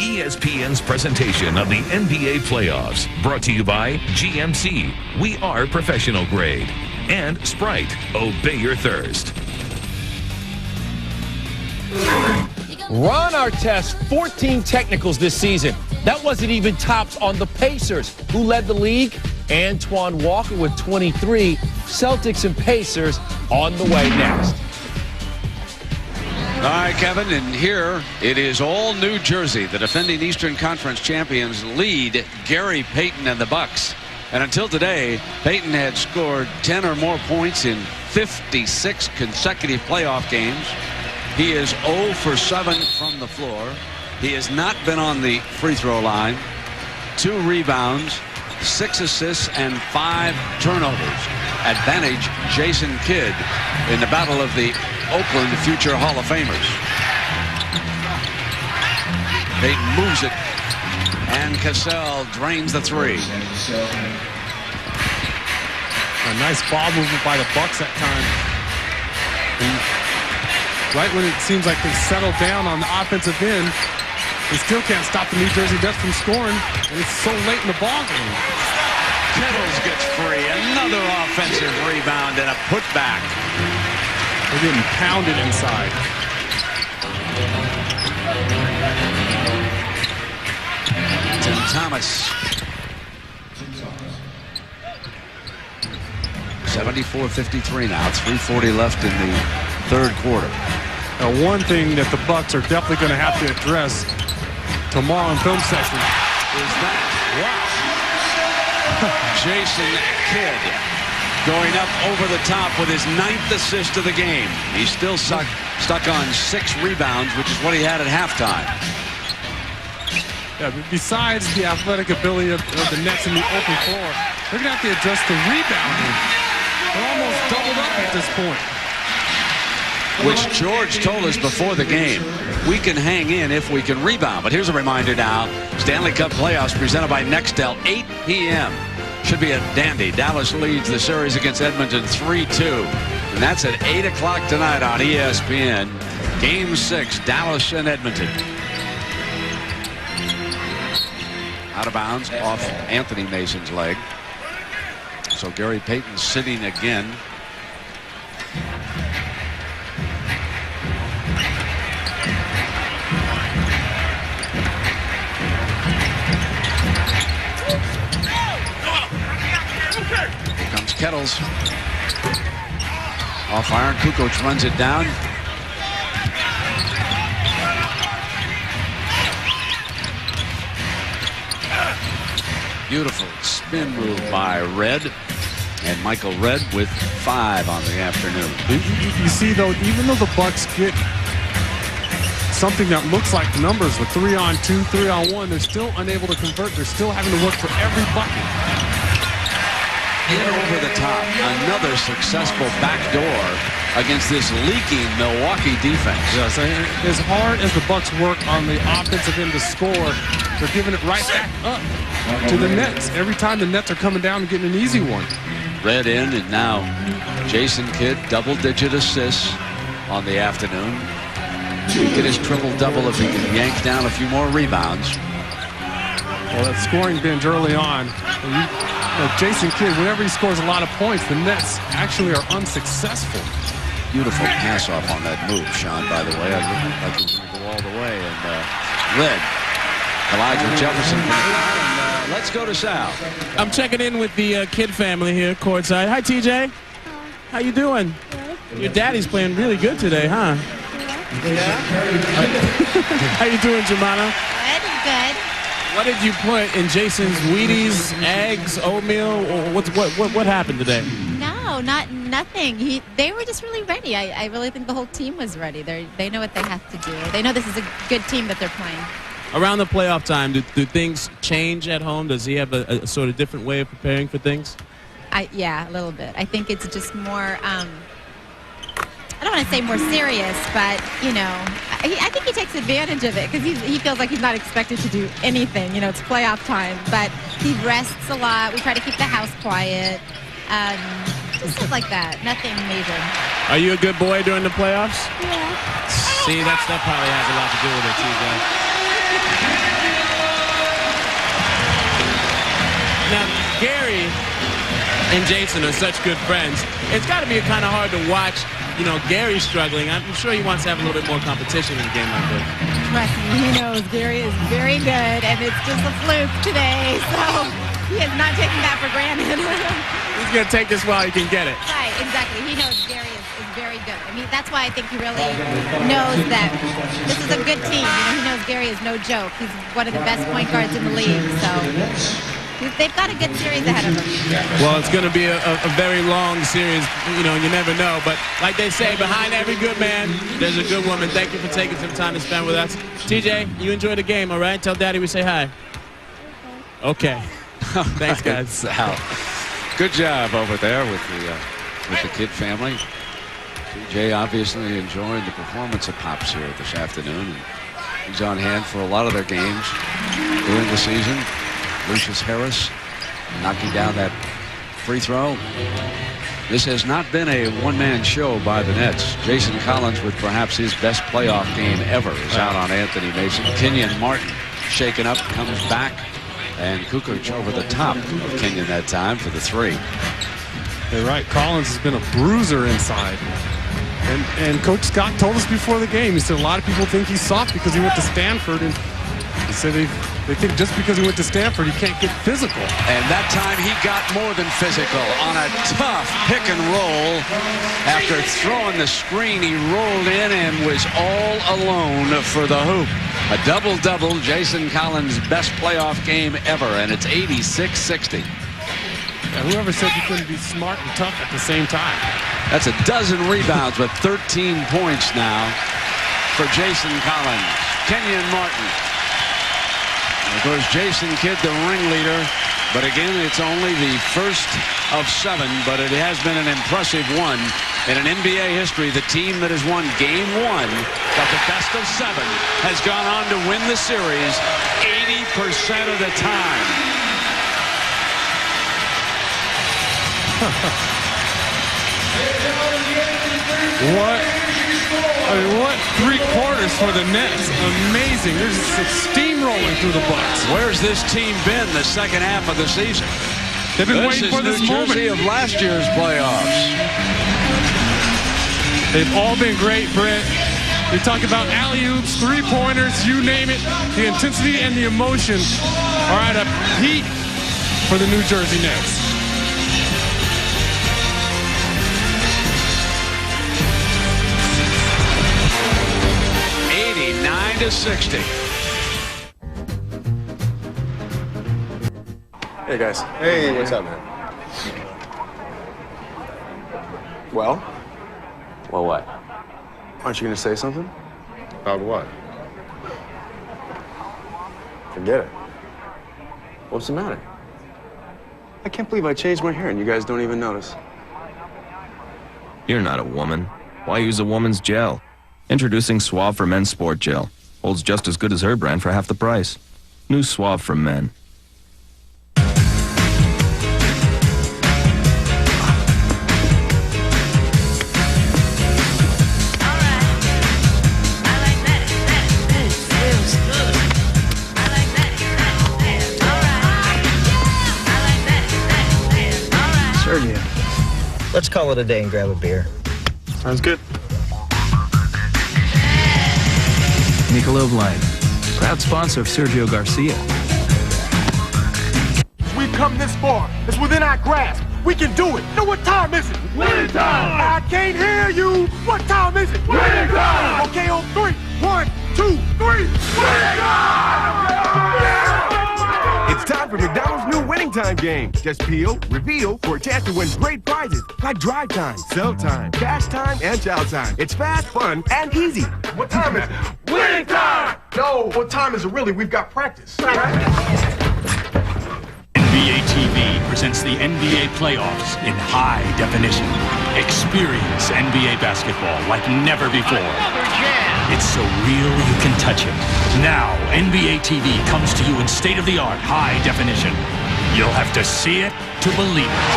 ESPN's presentation of the NBA playoffs, brought to you by GMC. We are professional grade. And Sprite. Obey your thirst. Ron Artest, 14 technicals this season. That wasn't even tops on the Pacers, who led the league. Antoine Walker with 23. Celtics and Pacers on the way next. All right, Kevin, and here it is all New Jersey. The defending Eastern Conference champions lead Gary Payton and the Bucks. And until today, Payton had scored 10 or more points in 56 consecutive playoff games. He is 0 for 7 from the floor. He has not been on the free throw line. 2 rebounds, 6 assists, and 5 turnovers. Advantage Jason Kidd in the battle of the Oakland future Hall of Famers. Payton moves it, and Cassell drains the 3. A nice ball movement by the Bucks that time. And right when it seems like they settle down on the offensive end, they still can't stop the New Jersey Nets from scoring. And it's so late in the ball game. Kettles gets free. Another offensive rebound and a putback. They're getting pounded inside. Tim Thomas. 74-53 now. It's 3:40 left in the 3rd quarter. Now, one thing that the Bucks are definitely going to have to address tomorrow in film session is that, wow, Jason Kidd going up over the top with his 9th assist of the game. He's still stuck on 6 rebounds, which is what he had at halftime. Yeah, besides the athletic ability of the Nets in the open floor, they're going to have to adjust the rebounding. They're almost doubled up at this point. which George told us before the game. We can hang in if we can rebound. But here's a reminder now. Stanley Cup playoffs presented by Nextel, 8 p.m. Should be a dandy. Dallas leads the series against Edmonton 3-2. And that's at 8 o'clock tonight on ESPN. Game 6, Dallas and Edmonton. Out of bounds off Anthony Mason's leg. So Gary Payton sitting again. Here comes Kettles. Off iron, Kukoc runs it down. Beautiful spin move by Red. And Michael Red with 5 on the afternoon. You see, though, even though the Bucks get something that looks like numbers with 3-on-2, 3-on-1, they're still unable to convert. They're still having to work for every bucket. In over the top, another successful backdoor against this leaking Milwaukee defense. Yes, as hard as the Bucks work on the offensive end to score, they're giving it right back up to the Nets. Every time the Nets are coming down and getting an easy one. Red in, and now Jason Kidd, double-digit assists on the afternoon. He can get his triple-double if he can yank down a few more rebounds. Well, that scoring binge early on. Jason Kidd, whenever he scores a lot of points, the Nets actually are unsuccessful. Beautiful pass-off on that move, Sean, by the way. I looked like he was going to go all the way. And Red, Elijah Jefferson. Let's go to Sal. I'm checking in with the Kidd family here courtside. Hi, TJ. How you doing? Good. Your daddy's playing really good today, huh? Yeah. How you doing, Jemana? Good. What did you put in Jason's Wheaties, eggs, oatmeal? What happened today? No, nothing. They were just really ready. I really think the whole team was ready. They know what they have to do. They know this is a good team that they're playing. Around the playoff time, do things change at home? Does he have a sort of different way of preparing for things? Yeah, a little bit. I think it's just more, I don't want to say more serious, but, you know, I think he takes advantage of it because he feels like he's not expected to do anything. You know, it's playoff time, but he rests a lot. We try to keep the house quiet. Just stuff like that. Nothing major. Are you a good boy during the playoffs? Yeah. See, that probably has a lot to do with it, TJ. Now, Gary and Jason are such good friends. It's got to be kind of hard to watch, you know, Gary struggling. I'm sure he wants to have a little bit more competition in a game like this. Trust me, he knows Gary is very good, and it's just a fluke today, so he is not taking that for granted. He's going to take this while he can get it. Right, exactly. He knows Gary is very good. I mean, that's why I think he really knows that this is a good team. You know, he knows Gary is no joke. He's one of the best point guards in the league, so they've got a good series ahead of them. Well, it's going to be a very long series, you know, and you never know. But like they say, behind every good man, there's a good woman. Thank you for taking some time to spend with us. TJ, you enjoy the game, all right? Tell Daddy we say hi. Okay. Thanks, guys. Sal. Good job over there with the Kidd family. TJ obviously enjoying the performance of Pops here this afternoon. He's on hand for a lot of their games during the season. Lucius Harris knocking down that free throw. This has not been a one-man show by the Nets. Jason Collins, with perhaps his best playoff game ever, is out on Anthony Mason. Kenyon Martin shaken up, comes back, and Kukoc over the top of Kenyon that time for the 3. You're right. Collins has been a bruiser inside. And Coach Scott told us before the game, he said a lot of people think he's soft because he went to Stanford, and he said they think just because he went to Stanford, he can't get physical. And that time he got more than physical on a tough pick and roll. After throwing the screen, he rolled in and was all alone for the hoop. A double-double, Jason Collins' best playoff game ever, and it's 86-60. Yeah, whoever said you couldn't be smart and tough at the same time. That's a dozen rebounds with 13 points now for Jason Collins. Kenyon Martin. And of course, Jason Kidd, the ringleader. But again, it's only the first of 7, but it has been an impressive one. In an NBA history, the team that has won Game 1 of the best of 7 has gone on to win the series 80% of the time. What 3 quarters for the Nets. Amazing. They're just steamrolling through the Bucks. Where's this team been the second half of the season? They've been waiting for this moment. This is New Jersey of last year's playoffs. They've all been great, Brett. We talk about alley-oops, 3-pointers, you name it. The intensity and the emotion are at a peak for the New Jersey Nets. To 60. Hey guys. Hey, what's up, man? Well? Well, what? Aren't you gonna say something? About what? Forget it. What's the matter? I can't believe I changed my hair and you guys don't even notice. You're not a woman. Why use a woman's gel? Introducing Suave for Men Sport Gel. Holds just as good as her brand for half the price. New Suave for Men. Sergio, let's call it a day and grab a beer. Sounds good. Michelob Light, proud sponsor of Sergio Garcia. We've come this far. It's within our grasp. We can do it. Know what time is it? Winning time! I can't hear you. What time is it? Winning time! Okay, on 3. 1, 2, 3. Winning time! It's time for McDonald's new Winning Time game. Just peel, reveal for a chance to win great prizes like drive time, sell time, cash time, and chow time. It's fast, fun, and easy. What time is it? Winning time! No, what time is it really? We've got practice. NBA TV presents the NBA playoffs in high definition. Experience NBA basketball like never before. It's so real you can touch it. Now, NBA TV comes to you in state-of-the-art high definition. You'll have to see it to believe it.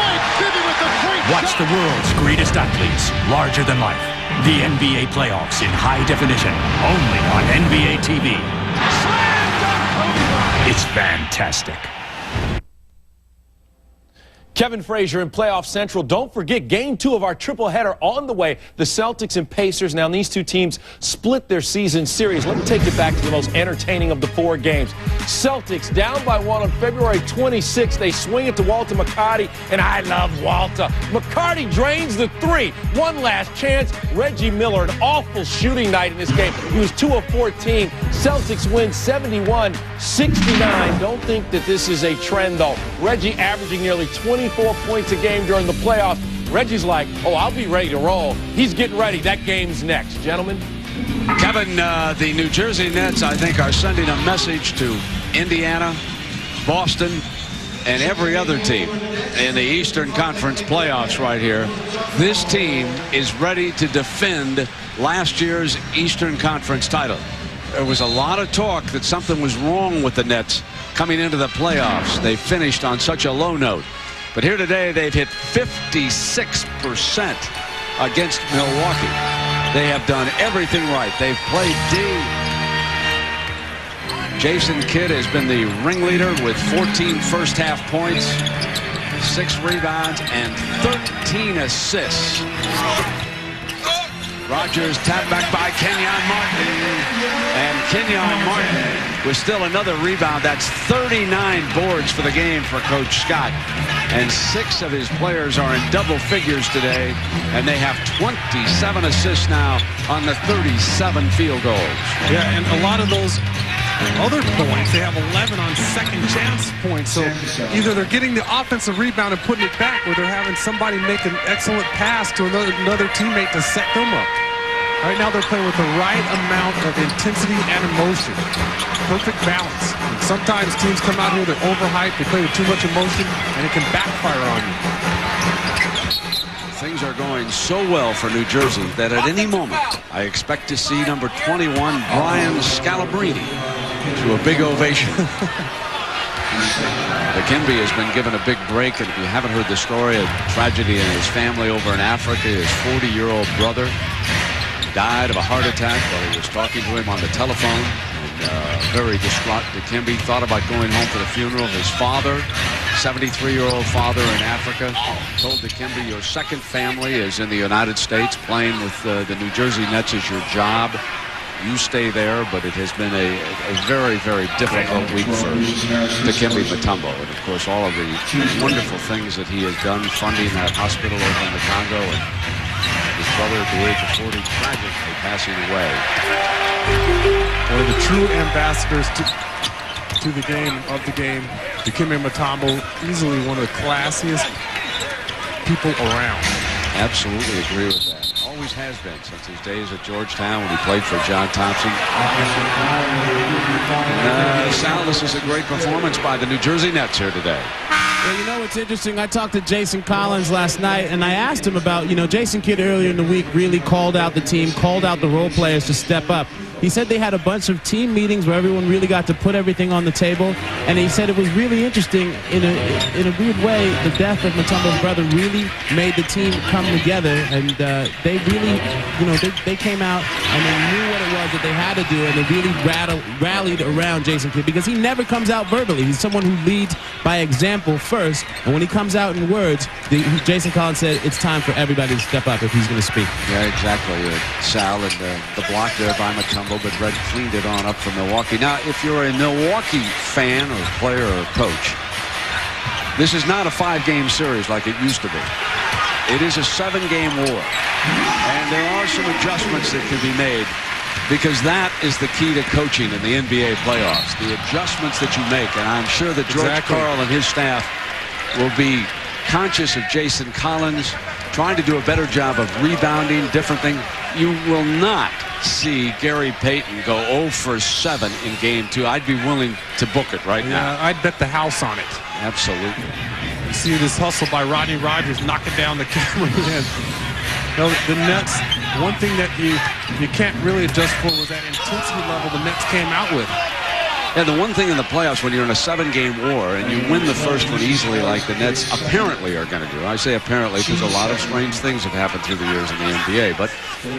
Watch the world's greatest athletes, larger than life. The NBA playoffs in high definition, only on NBA TV. It's fantastic. Kevin Frazier in Playoff Central. Don't forget, Game 2 of our triple header on the way. The Celtics and Pacers. Now, these two teams split their season series. Let me take you back to the most entertaining of the 4 games. Celtics down by 1 on February 26th. They swing it to Walter McCarty, and I love Walter. McCarty drains the 3. One last chance. Reggie Miller, an awful shooting night in this game. He was 2 of 14. Celtics win 71-69. Don't think that this is a trend, though. Reggie averaging nearly 24 points a game during the playoffs. Reggie's like, oh, I'll be ready to roll. He's getting ready. That game's next. Gentlemen. Kevin, the New Jersey Nets, I think, are sending a message to Indiana, Boston, and every other team in the Eastern Conference playoffs right here. This team is ready to defend last year's Eastern Conference title. There was a lot of talk that something was wrong with the Nets coming into the playoffs. They finished on such a low note. But here today, they've hit 56% against Milwaukee. They have done everything right. They've played D. Jason Kidd has been the ringleader with 14 first-half points, 6 rebounds, and 13 assists. Rogers tapped back by Kenyon Martin. And Kenyon Martin with still another rebound. That's 39 boards for the game for Coach Scott. And 6 of his players are in double figures today. And they have 27 assists now on the 37 field goals. Yeah, and a lot of those other points, they have 11 on second chance points. So either they're getting the offensive rebound and putting it back, or they're having somebody make an excellent pass to another teammate to set them up. Right now they're playing with the right amount of intensity and emotion. Perfect balance. sometimes teams come out here, they're overhyped, they play with too much emotion, and it can backfire on you. Things are going so well for New Jersey that at any moment I expect to see number 21, Brian Scalabrine, to a big ovation. Dikembe has been given a big break, and if you haven't heard the story of tragedy in his family over in Africa, his 40-year-old brother died of a heart attack while he was talking to him on the telephone. And very distraught, Dikembe thought about going home for the funeral of his father, 73-year-old father in Africa. Told Dikembe, your second family is in the United States. Playing with the New Jersey Nets is your job. You stay there, but it has been a very, very difficult week for Dikembe Mutombo. And, of course, all of the wonderful things that he has done, funding that hospital over in the Congo, and his brother at the age of 40 tragically passing away. One of the true ambassadors to the game, of the game, Dikembe Mutombo, easily one of the classiest people around. Absolutely agree with that. Always has been since his days at Georgetown when he played for John Thompson. Sal, this is a great performance by the New Jersey Nets here today. Well, you know what's interesting? I talked to Jason Collins last night, and I asked him about, Jason Kidd earlier in the week really called out the team, called out the role players to step up. He said they had a bunch of team meetings where everyone really got to put everything on the table, and he said it was really interesting. In a weird way, the death of Mutombo's brother really made the team come together, and they really, they came out and they knew what it was that they had to do, and they really rallied around Jason Kidd because he never comes out verbally. He's someone who leads by example first, and when he comes out in words, Jason Collins said it's time for everybody to step up if he's going to speak. Yeah, exactly. Sal and the block there by Mutombo, but Red cleaned it on up for Milwaukee. Now, if you're a Milwaukee fan or player or coach, this is not a 5-game series like it used to be. It is a 7-game war, and there are some adjustments that can be made, because that is the key to coaching in the NBA playoffs, the adjustments that you make. And I'm sure that George Karl and his staff will be conscious of Jason Collins trying to do a better job of rebounding, different things. You will not see Gary Payton go 0 for 7 in game 2. I'd be willing to book it right now. I'd bet the house on it. Absolutely. You see this hustle by Rodney Rogers knocking down the cameraman. The Nets, one thing that you can't really adjust for was that intensity level the Nets came out with. Yeah, the one thing in the playoffs when you're in a 7-game war and you win the first one easily like the Nets apparently are going to do. I say apparently because a lot of strange things have happened through the years in the NBA. But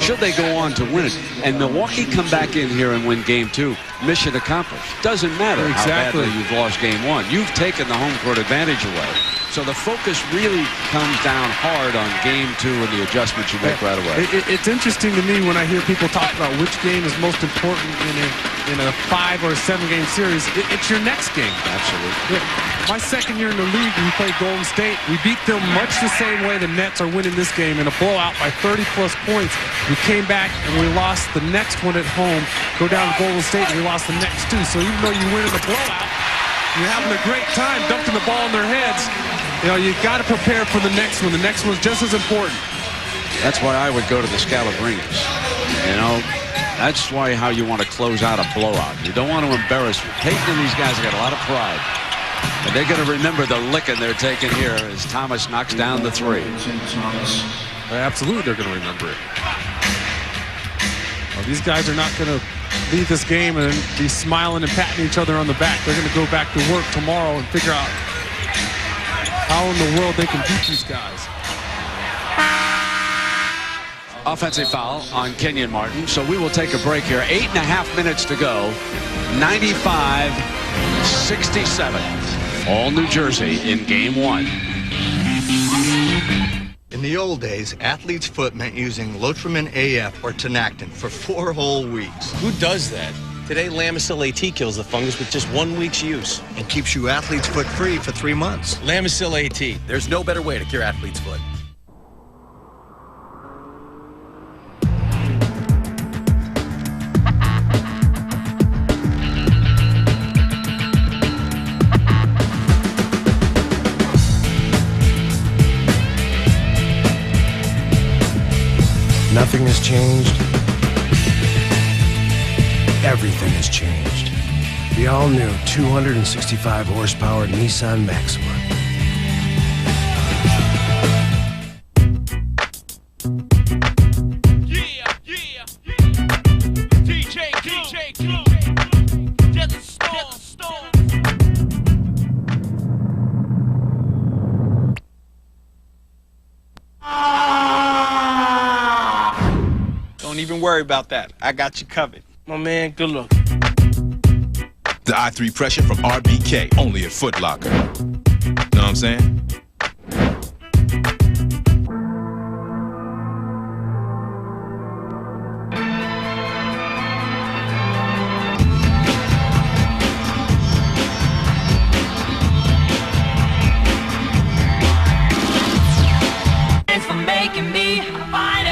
should they go on to win it, and Milwaukee come back in here and win game 2, mission accomplished. Doesn't matter how badly you've lost game 1. You've taken the home court advantage away. So the focus really comes down hard on game 2 and the adjustments you make right away. It's interesting to me when I hear people talk about which game is most important in a 5 or 7-game series. It's your next game. Absolutely. My second year in the league, we played Golden State. We beat them much the same way the Nets are winning this game in a blowout by 30-plus points. We came back and we lost the next one at home, go down to Golden State, and we lost the next 2. So even though you win in the blowout, you're having a great time dunking the ball in their heads. You got to prepare for the next one. The next one's just as important. That's why I would go to the Scalabrines. That's why how you want to close out a blowout. You don't want to embarrass them. Peyton and these guys have got a lot of pride. And they're going to remember the licking they're taking here as Thomas knocks down the 3. Absolutely, they're going to remember it. Well, these guys are not going to leave this game and be smiling and patting each other on the back. They're going to go back to work tomorrow and figure out how in the world they can beat these guys. Offensive foul on Kenyon Martin. So we will take a break here. 8.5 minutes to go. 95-67. All New Jersey in game 1. In the old days, athlete's foot meant using Lotrimin AF or Tenactin for 4 whole weeks. Who does that? Today, Lamisil AT kills the fungus with just 1 week's use. And keeps you athlete's foot free for 3 months. Lamisil AT. There's no better way to cure athlete's foot. Nothing has changed. Everything has changed. The all-new 265 horsepower Nissan Maxima. Don't even worry about that. I got you covered. My man, good luck. The I3 pressure from RBK, only at Foot Locker. Know what I'm saying? Thanks for making me a fighter.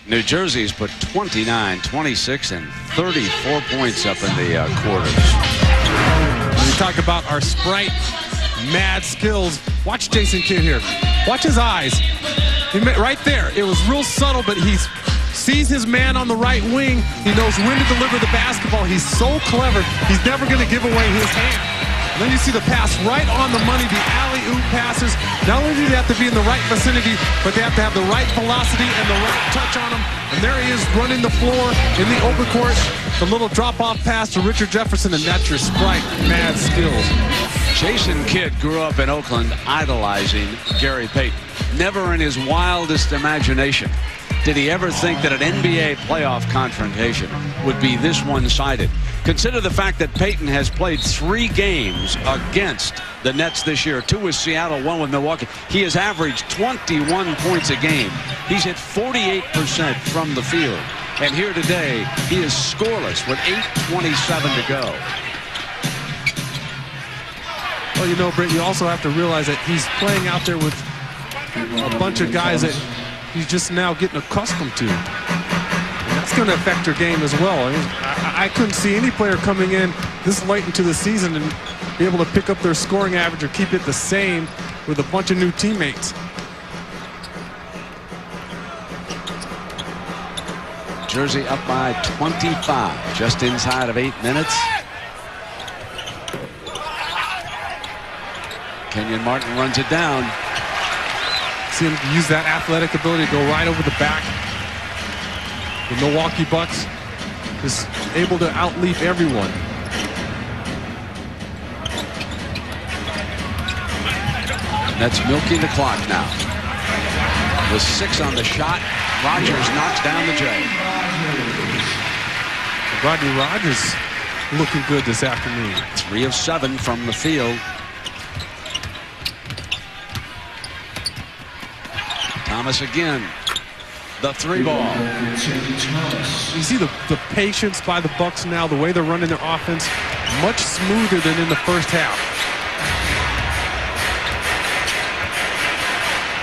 New Jersey's put 29, 26, and 34 points up in the quarters. When we talk about our Sprite mad skills, watch Jason Kidd here. Watch his eyes. Right there. It was real subtle, but he sees his man on the right wing. He knows when to deliver the basketball. He's so clever. He's never going to give away his hand. And then you see the pass right on the money, the alley-oop passes. Not only do they have to be in the right vicinity, but they have to have the right velocity and the right touch on them. And there he is running the floor in the open court. The little drop-off pass to Richard Jefferson, and that's your Sprite mad skills. Jason Kidd grew up in Oakland idolizing Gary Payton. Never in his wildest imagination did he ever think that an NBA playoff confrontation would be this one-sided. Consider the fact that Payton has played 3 games against the Nets this year. 2 with Seattle, 1 with Milwaukee. He has averaged 21 points a game. He's hit 48% from the field. And here today, he is scoreless with 8:27 to go. Well, you know, Britt, you also have to realize that he's playing out there with a bunch of guys that he's just now getting accustomed to. And that's going to affect your game as well. I couldn't see any player coming in this late into the season and be able to pick up their scoring average or keep it the same with a bunch of new teammates. Jersey up by 25, just inside of 8 minutes. Kenyon Martin runs it down. See him use that athletic ability to go right over the back. The Milwaukee Bucks is able to outleap everyone. That's milking the clock now. With 6 on the shot, Rogers knocks down the J. Rodney Rogers looking good this afternoon. 3 of 7 from the field. Thomas again. The 3 ball. You see the patience by the Bucks now, the way they're running their offense, much smoother than in the first half.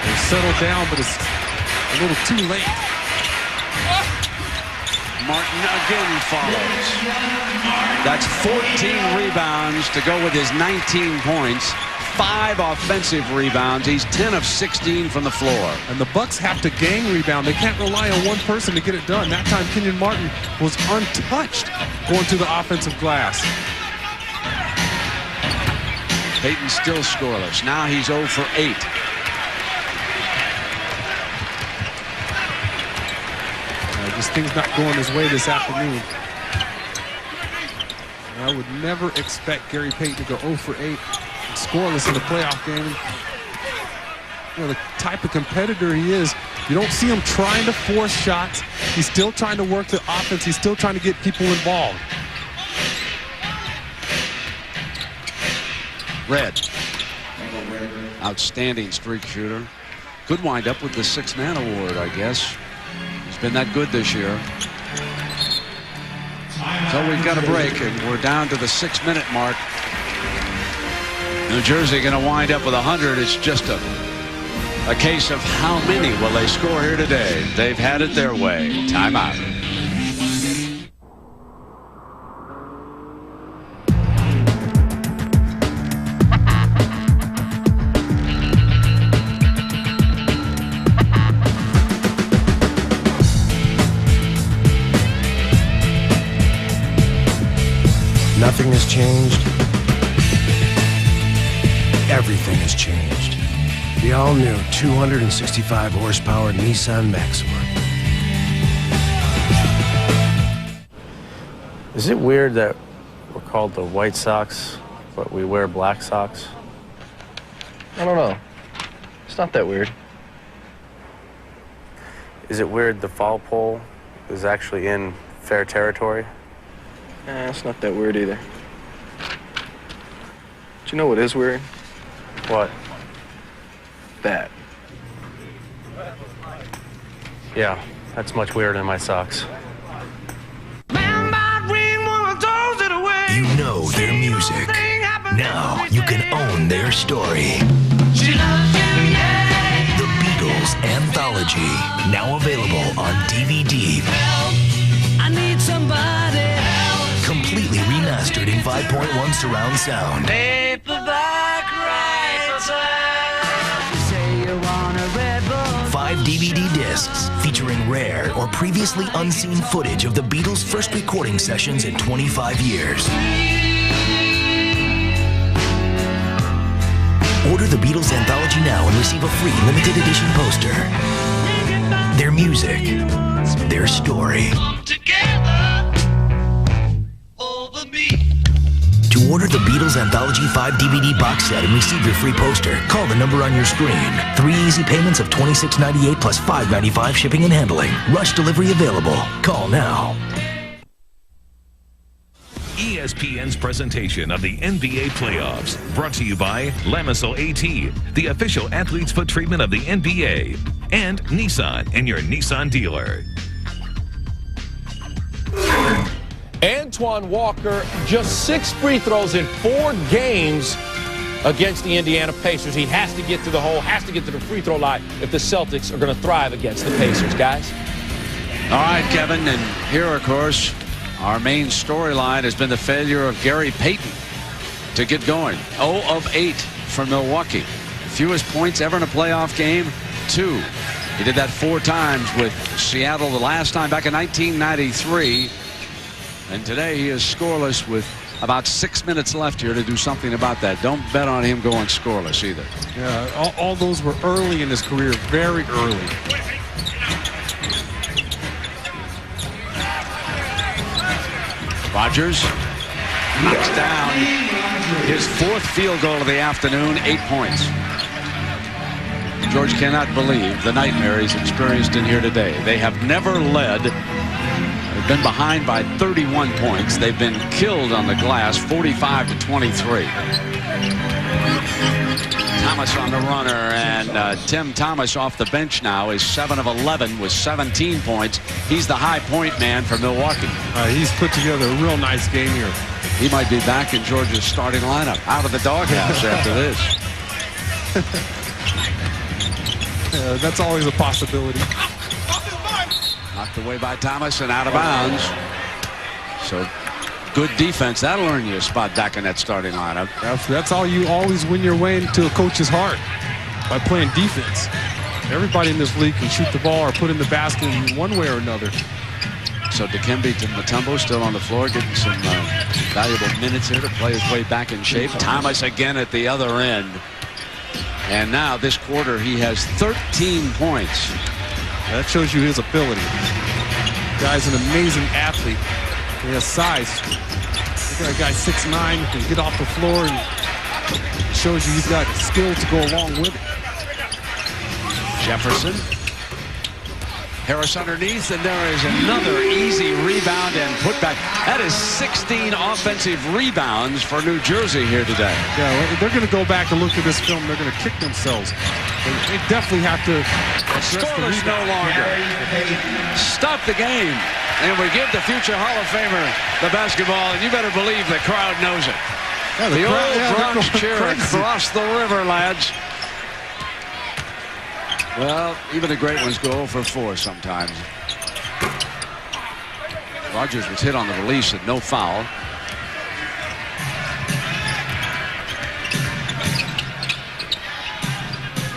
They've settled down, but it's a little too late. Martin again follows. That's 14 rebounds to go with his 19 points. 5 offensive rebounds. He's 10 of 16 from the floor. And the Bucks have to gang rebound. They can't rely on one person to get it done. That time, Kenyon Martin was untouched going to the offensive glass. Payton still scoreless. Now he's 0 for 8. This thing's not going his way this afternoon. I would never expect Gary Payton to go 0 for 8 and scoreless in the playoff game. You know, the type of competitor he is, you don't see him trying to force shots. He's still trying to work the offense. He's still trying to get people involved. Red. Outstanding streak shooter. Could wind up with the 6-man award, I guess. He's been that good this year. So we've got a break, and we're down to the 6-minute mark. New Jersey going to wind up with 100. It's just a case of how many will they score here today. They've had it their way. Timeout. Nothing has changed. Everything has changed. The all-new 265 horsepower Nissan Maxima. Is it weird that we're called the White Sox, but we wear black socks? I don't know. It's not that weird. Is it weird the foul pole is actually in fair territory? It's not that weird either. Do you know what is weird? What? That. Yeah, that's much weirder than my socks. You know their music. Now you can own their story. The Beatles Anthology. Now available on DVD. I need somebody. Completely remastered in 5.1 surround sound. Paperback Say you want a Red Bull. 5 DVD discs featuring rare or previously unseen footage of the Beatles' first recording sessions in 25 years. Order the Beatles Anthology now and receive a free limited edition poster. Their music, their story. To order the Beatles Anthology 5 DVD box set and receive your free poster, call the number on your screen. 3 easy payments of $26.98 plus $5.95 shipping and handling. Rush delivery available. Call now. ESPN's presentation of the NBA playoffs, brought to you by Lamisil AT, the official athlete's foot treatment of the NBA, and Nissan and your Nissan dealer. Antoine Walker, just 6 free throws in 4 games against the Indiana Pacers. He has to get to the hole, has to get to the free throw line if the Celtics are going to thrive against the Pacers, guys. All right, Kevin, and here, of course, our main storyline has been the failure of Gary Payton to get going. 0 of 8 for Milwaukee. Fewest points ever in a playoff game, 2. He did that 4 times with Seattle the last time back in 1993. And today he is scoreless with about 6 minutes left here to do something about that. Don't bet on him going scoreless either. Yeah, all those were early in his career, very early. Rogers knocks down his 4th field goal of the afternoon, 8 points. George cannot believe the nightmare he's experienced in here today. They have never led. They've been behind by 31 points. They've been killed on the glass, 45-23. Thomas on the runner, and Tim Thomas off the bench now is 7 of 11 with 17 points. He's the high point man for Milwaukee. He's put together a real nice game here. He might be back in Georgia's starting lineup, out of the doghouse after this. That's always a possibility. Knocked away by Thomas and out of bounds. So good defense. That'll earn you a spot back in that starting lineup. That's how you always win your way into a coach's heart, by playing defense. Everybody in this league can shoot the ball or put in the basket in one way or another. So Dikembe Mutombo still on the floor, getting some valuable minutes here to play his way back in shape. Thomas again at the other end. And now this quarter he has 13 points. That shows you his ability. The guy's an amazing athlete. He has size. Look at that guy, 6'9", can get off the floor, and it shows you he's got skill to go along with it. Jefferson. Harris underneath, and there is another easy rebound and putback. That is 16 offensive rebounds for New Jersey here today. Yeah, they're going to go back and look at this film. They're going to kick themselves. They definitely have to address the rebound. No longer. Stop the game, and we give the future Hall of Famer the basketball, and you better believe the crowd knows it. Yeah, the old Bronx cheer across the river, lads. Well, even the great ones go 0 for 4 sometimes. Rogers was hit on the release and no foul.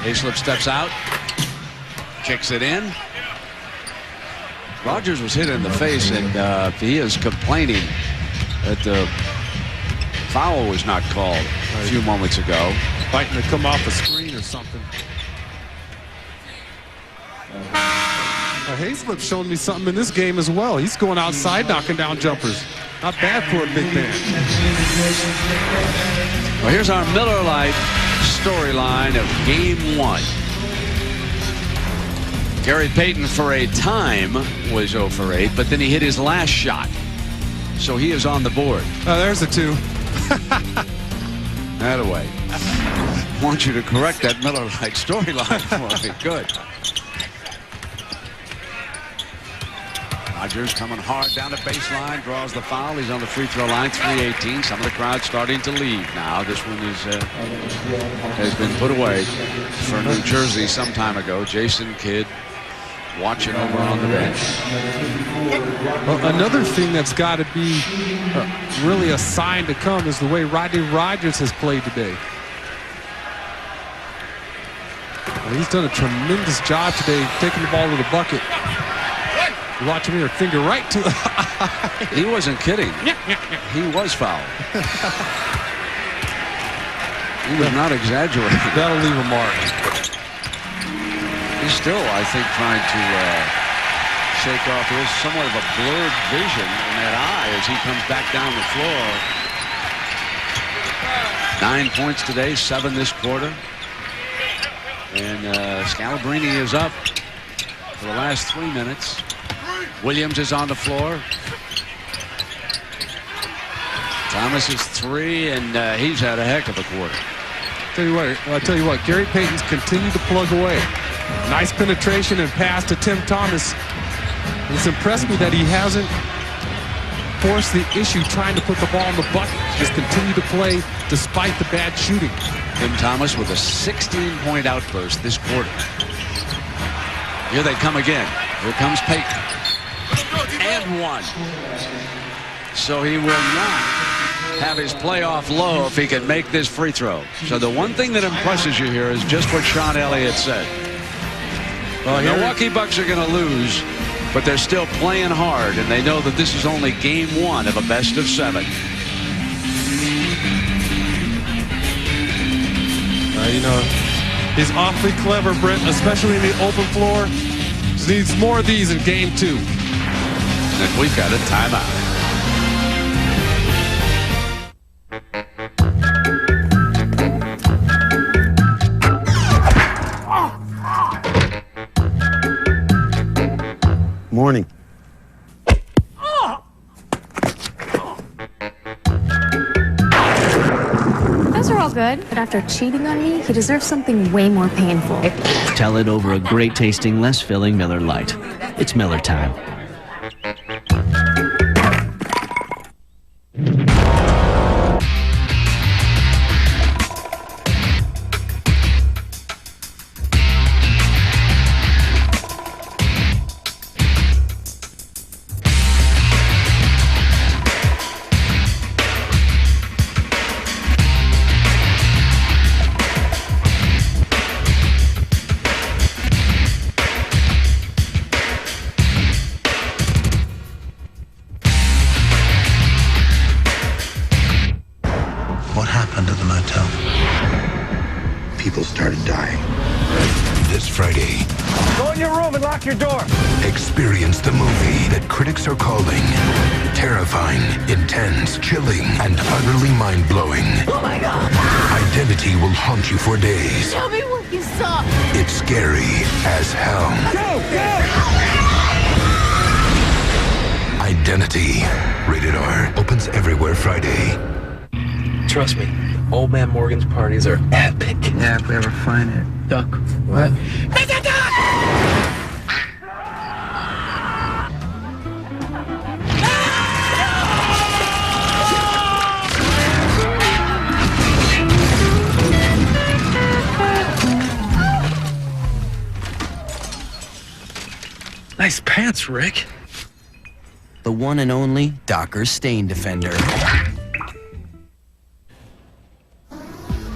Hayslip steps out, kicks it in. Rogers was hit in the face, and he is complaining that the foul was not called a few moments ago. Fighting to come off the screen or something. Hayslip's shown me something in this game as well. He's going outside, knocking down jumpers. Not bad for a big man. Well, here's our Miller Lite storyline of Game 1. Gary Payton for a time was 0 for 8, but then he hit his last shot. So he is on the board. Oh, there's the 2. That-a-way. I want you to correct that Miller Lite storyline for me. Good. Rogers coming hard down the baseline, draws the foul. He's on the free throw line, 3:18. Some of the crowd starting to leave now. This one has been put away for New Jersey some time ago. Jason Kidd watching over on the bench. Well, another thing that's got to be really a sign to come is the way Rodney Rogers has played today. Well, he's done a tremendous job today taking the ball to the bucket. Watching me, her finger right to the eye. He wasn't kidding. He was fouled. He was not exaggerating. That'll leave a mark. He's still, I think, trying to shake off his somewhat of a blurred vision in that eye as he comes back down the floor. 9 points today, 7 this quarter. And Scalabrine is up for the last 3 minutes. Williams is on the floor. Thomas is 3, and he's had a heck of a quarter. I'll tell you what, Gary Payton's continued to plug away. Nice penetration and pass to Tim Thomas. It's impressed me that he hasn't forced the issue trying to put the ball in the bucket. Just continue to play despite the bad shooting. Tim Thomas with a 16-point outburst this quarter. Here they come again. Here comes Payton. And 1. So he will not have his playoff low if he can make this free throw. So the one thing that impresses you here is just what Sean Elliott said. Well, Milwaukee Bucks are going to lose, but they're still playing hard, and they know that this is only Game 1 of a best of 7. You know, he's awfully clever, Brent, especially in the open floor. Just needs more of these in Game 2. And we've got a timeout. Morning. Those are all good, but after cheating on me, he deserves something way more painful. Tell it over a great tasting, less filling Miller Lite. It's Miller time. What happened at the motel? People started dying. This Friday, Go in your room and lock your door. experience the movie that critics are calling terrifying, intense, chilling, and utterly mind-blowing. Oh my God! Identity will haunt you for days. Tell me what you saw. It's scary as hell. Go, go! Identity, rated R, opens everywhere Friday. Trust me, Old Man Morgan's parties are epic. Yeah, if we ever find it. Duck. What? It's a duck! Nice pants, Rick. The one and only Dockers Stain Defender.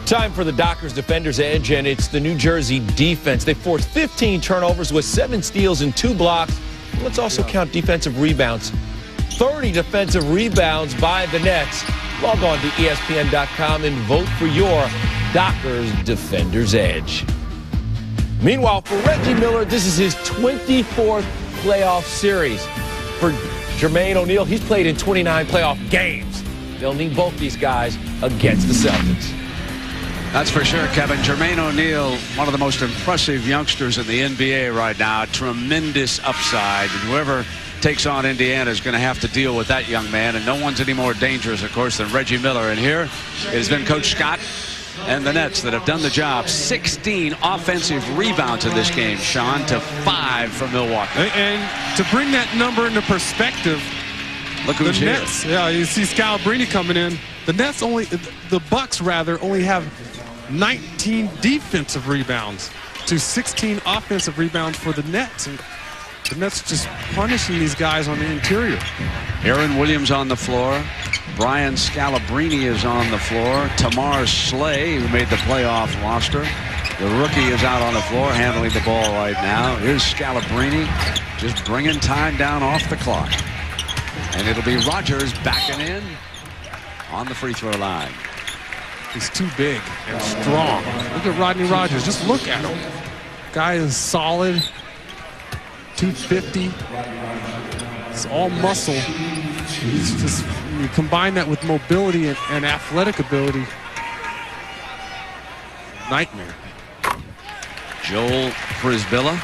Time for the Dockers Defender's Edge, and it's the New Jersey defense. They forced 15 turnovers with 7 steals and 2 blocks. Let's also count defensive rebounds. 30 defensive rebounds by the Nets. Log on to ESPN.com and vote for your Dockers Defender's Edge. Meanwhile, for Reggie Miller, this is his 24th playoff series. For Jermaine O'Neal, he's played in 29 playoff games. They'll need both these guys against the Celtics. That's for sure, Kevin. Jermaine O'Neal, one of the most impressive youngsters in the NBA right now. Tremendous upside. And whoever takes on Indiana is going to have to deal with that young man. And no one's any more dangerous, of course, than Reggie Miller. And here it has been Coach Scott and the Nets that have done the job. 16 offensive rebounds in this game, Sean, to 5 for Milwaukee. And to bring that number into perspective, look who's the here. Nets, yeah, you see Scalabrine coming in. The Bucks only have 19 defensive rebounds to 16 offensive rebounds for the Nets. And the Nets just punishing these guys on the interior. Aaron Williams on the floor. Brian Scalabrine is on the floor. Tamar Slay, who made the playoff roster. The rookie is out on the floor handling the ball right now. Here's Scalabrine just bringing time down off the clock. And it'll be Rogers backing in on the free throw line. He's too big and strong. Look at Rodney Rogers. Just look at him. Guy is solid. 250. It's all muscle. He's just, you combine that with mobility and athletic ability. Nightmare. Joel Frisbilla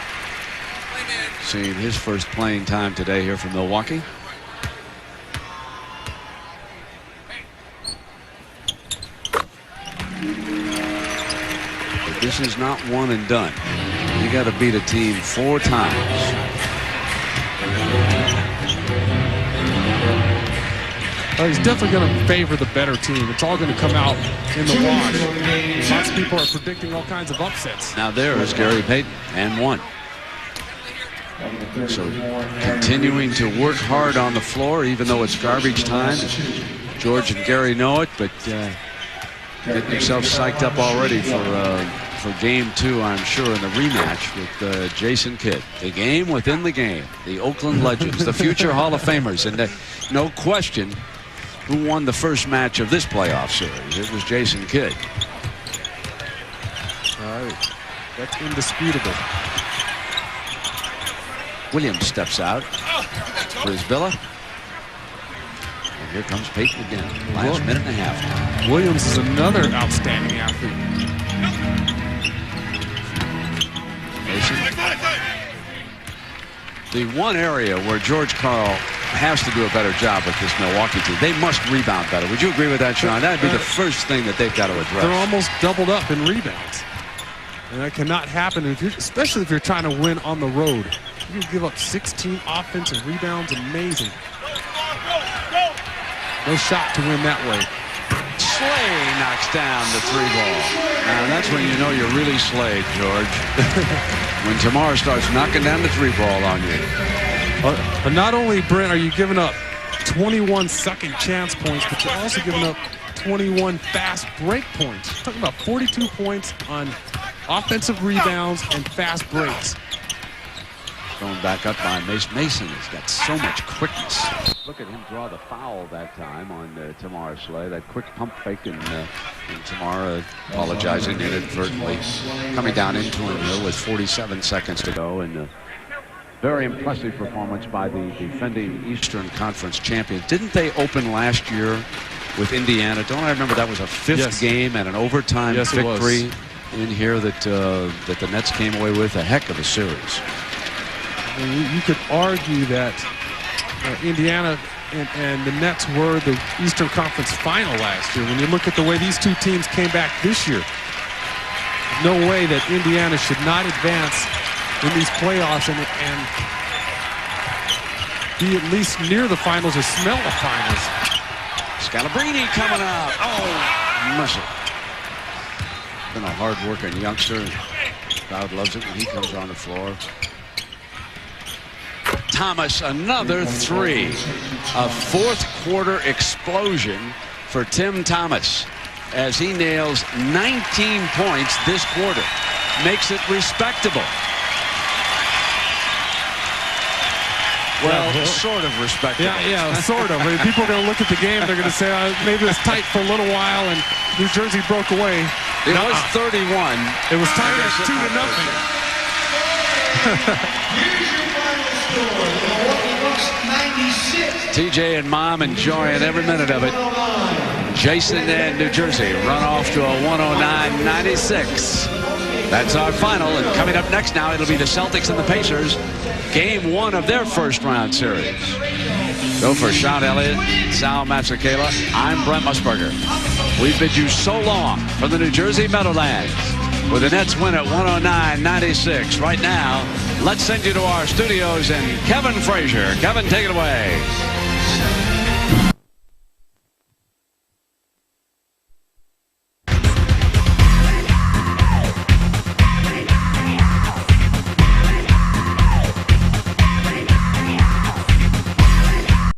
seeing his first playing time today here for Milwaukee. But this is not one and done. You got to beat a team 4 times. Well, he's definitely going to favor the better team. It's all going to come out in the wash. Lots of people are predicting all kinds of upsets. Now there is Gary Payton and 1. So continuing to work hard on the floor, even though it's garbage time. George and Gary know it, but getting himself psyched up already for game 2, I'm sure, in the rematch with Jason Kidd. The game within the game. The Oakland Legends, the future Hall of Famers. And no question who won the first match of this playoff series. It was Jason Kidd. All right. That's indisputable. Williams steps out. Frisbilla. And here comes Payton again. Last minute and a half. Williams is another outstanding athlete. The one area where George Karl has to do a better job with this Milwaukee team. They must rebound better. Would you agree with that, Sean? That would be the first thing that they've got to address. They're almost doubled up in rebounds. And that cannot happen, especially if you're trying to win on the road. You give up 16 offensive rebounds. Amazing. No shot to win that way. Slay knocks down the 3-ball. Now that's when you know you're really slayed, George. When Tamar starts knocking down the 3-ball on you. But not only, Brent, are you giving up 21 second chance points, but you're also giving up 21 fast break points. You're talking about 42 points on offensive rebounds and fast breaks. Thrown back up by Mason. Mason has got so much quickness. Look at him draw the foul that time on Tamar Slay. That quick pump fake, and Tamar apologizing inadvertently. Coming down into him with 47 seconds to go. And very impressive performance by the defending Eastern Conference champions. Didn't they open last year with Indiana? Don't I remember that was a 5th game and an overtime victory in here that the Nets came away with? A heck of a series. You could argue that Indiana and the Nets were the Eastern Conference final last year. When you look at the way these two teams came back this year, no way that Indiana should not advance in these playoffs and be at least near the finals or smell the finals. Scalabrine coming out. Oh, miss it. Been a hard-working youngster. The crowd loves it when he comes on the floor. Thomas, another 3. A 4th quarter explosion for Tim Thomas as he nails 19 points this quarter. Makes it respectable. Well, sort of respectable. Yeah, sort of. I mean, people are going to look at the game. They're going to say, maybe it was tight for a little while, and New Jersey broke away. It was 31. It was tied at 2-0. TJ and Mom enjoying every minute of it. Jason and New Jersey run off to a 109-96. That's our final, and coming up next now, it'll be the Celtics and the Pacers. Game 1 of their first round series. So for Sean Elliott, Sal Mazzarcala, I'm Brent Musburger. We bid you so long from the New Jersey Meadowlands, with the Nets win at 109-96. Right now, let's send you to our studios and Kevin Frazier. Kevin, take it away.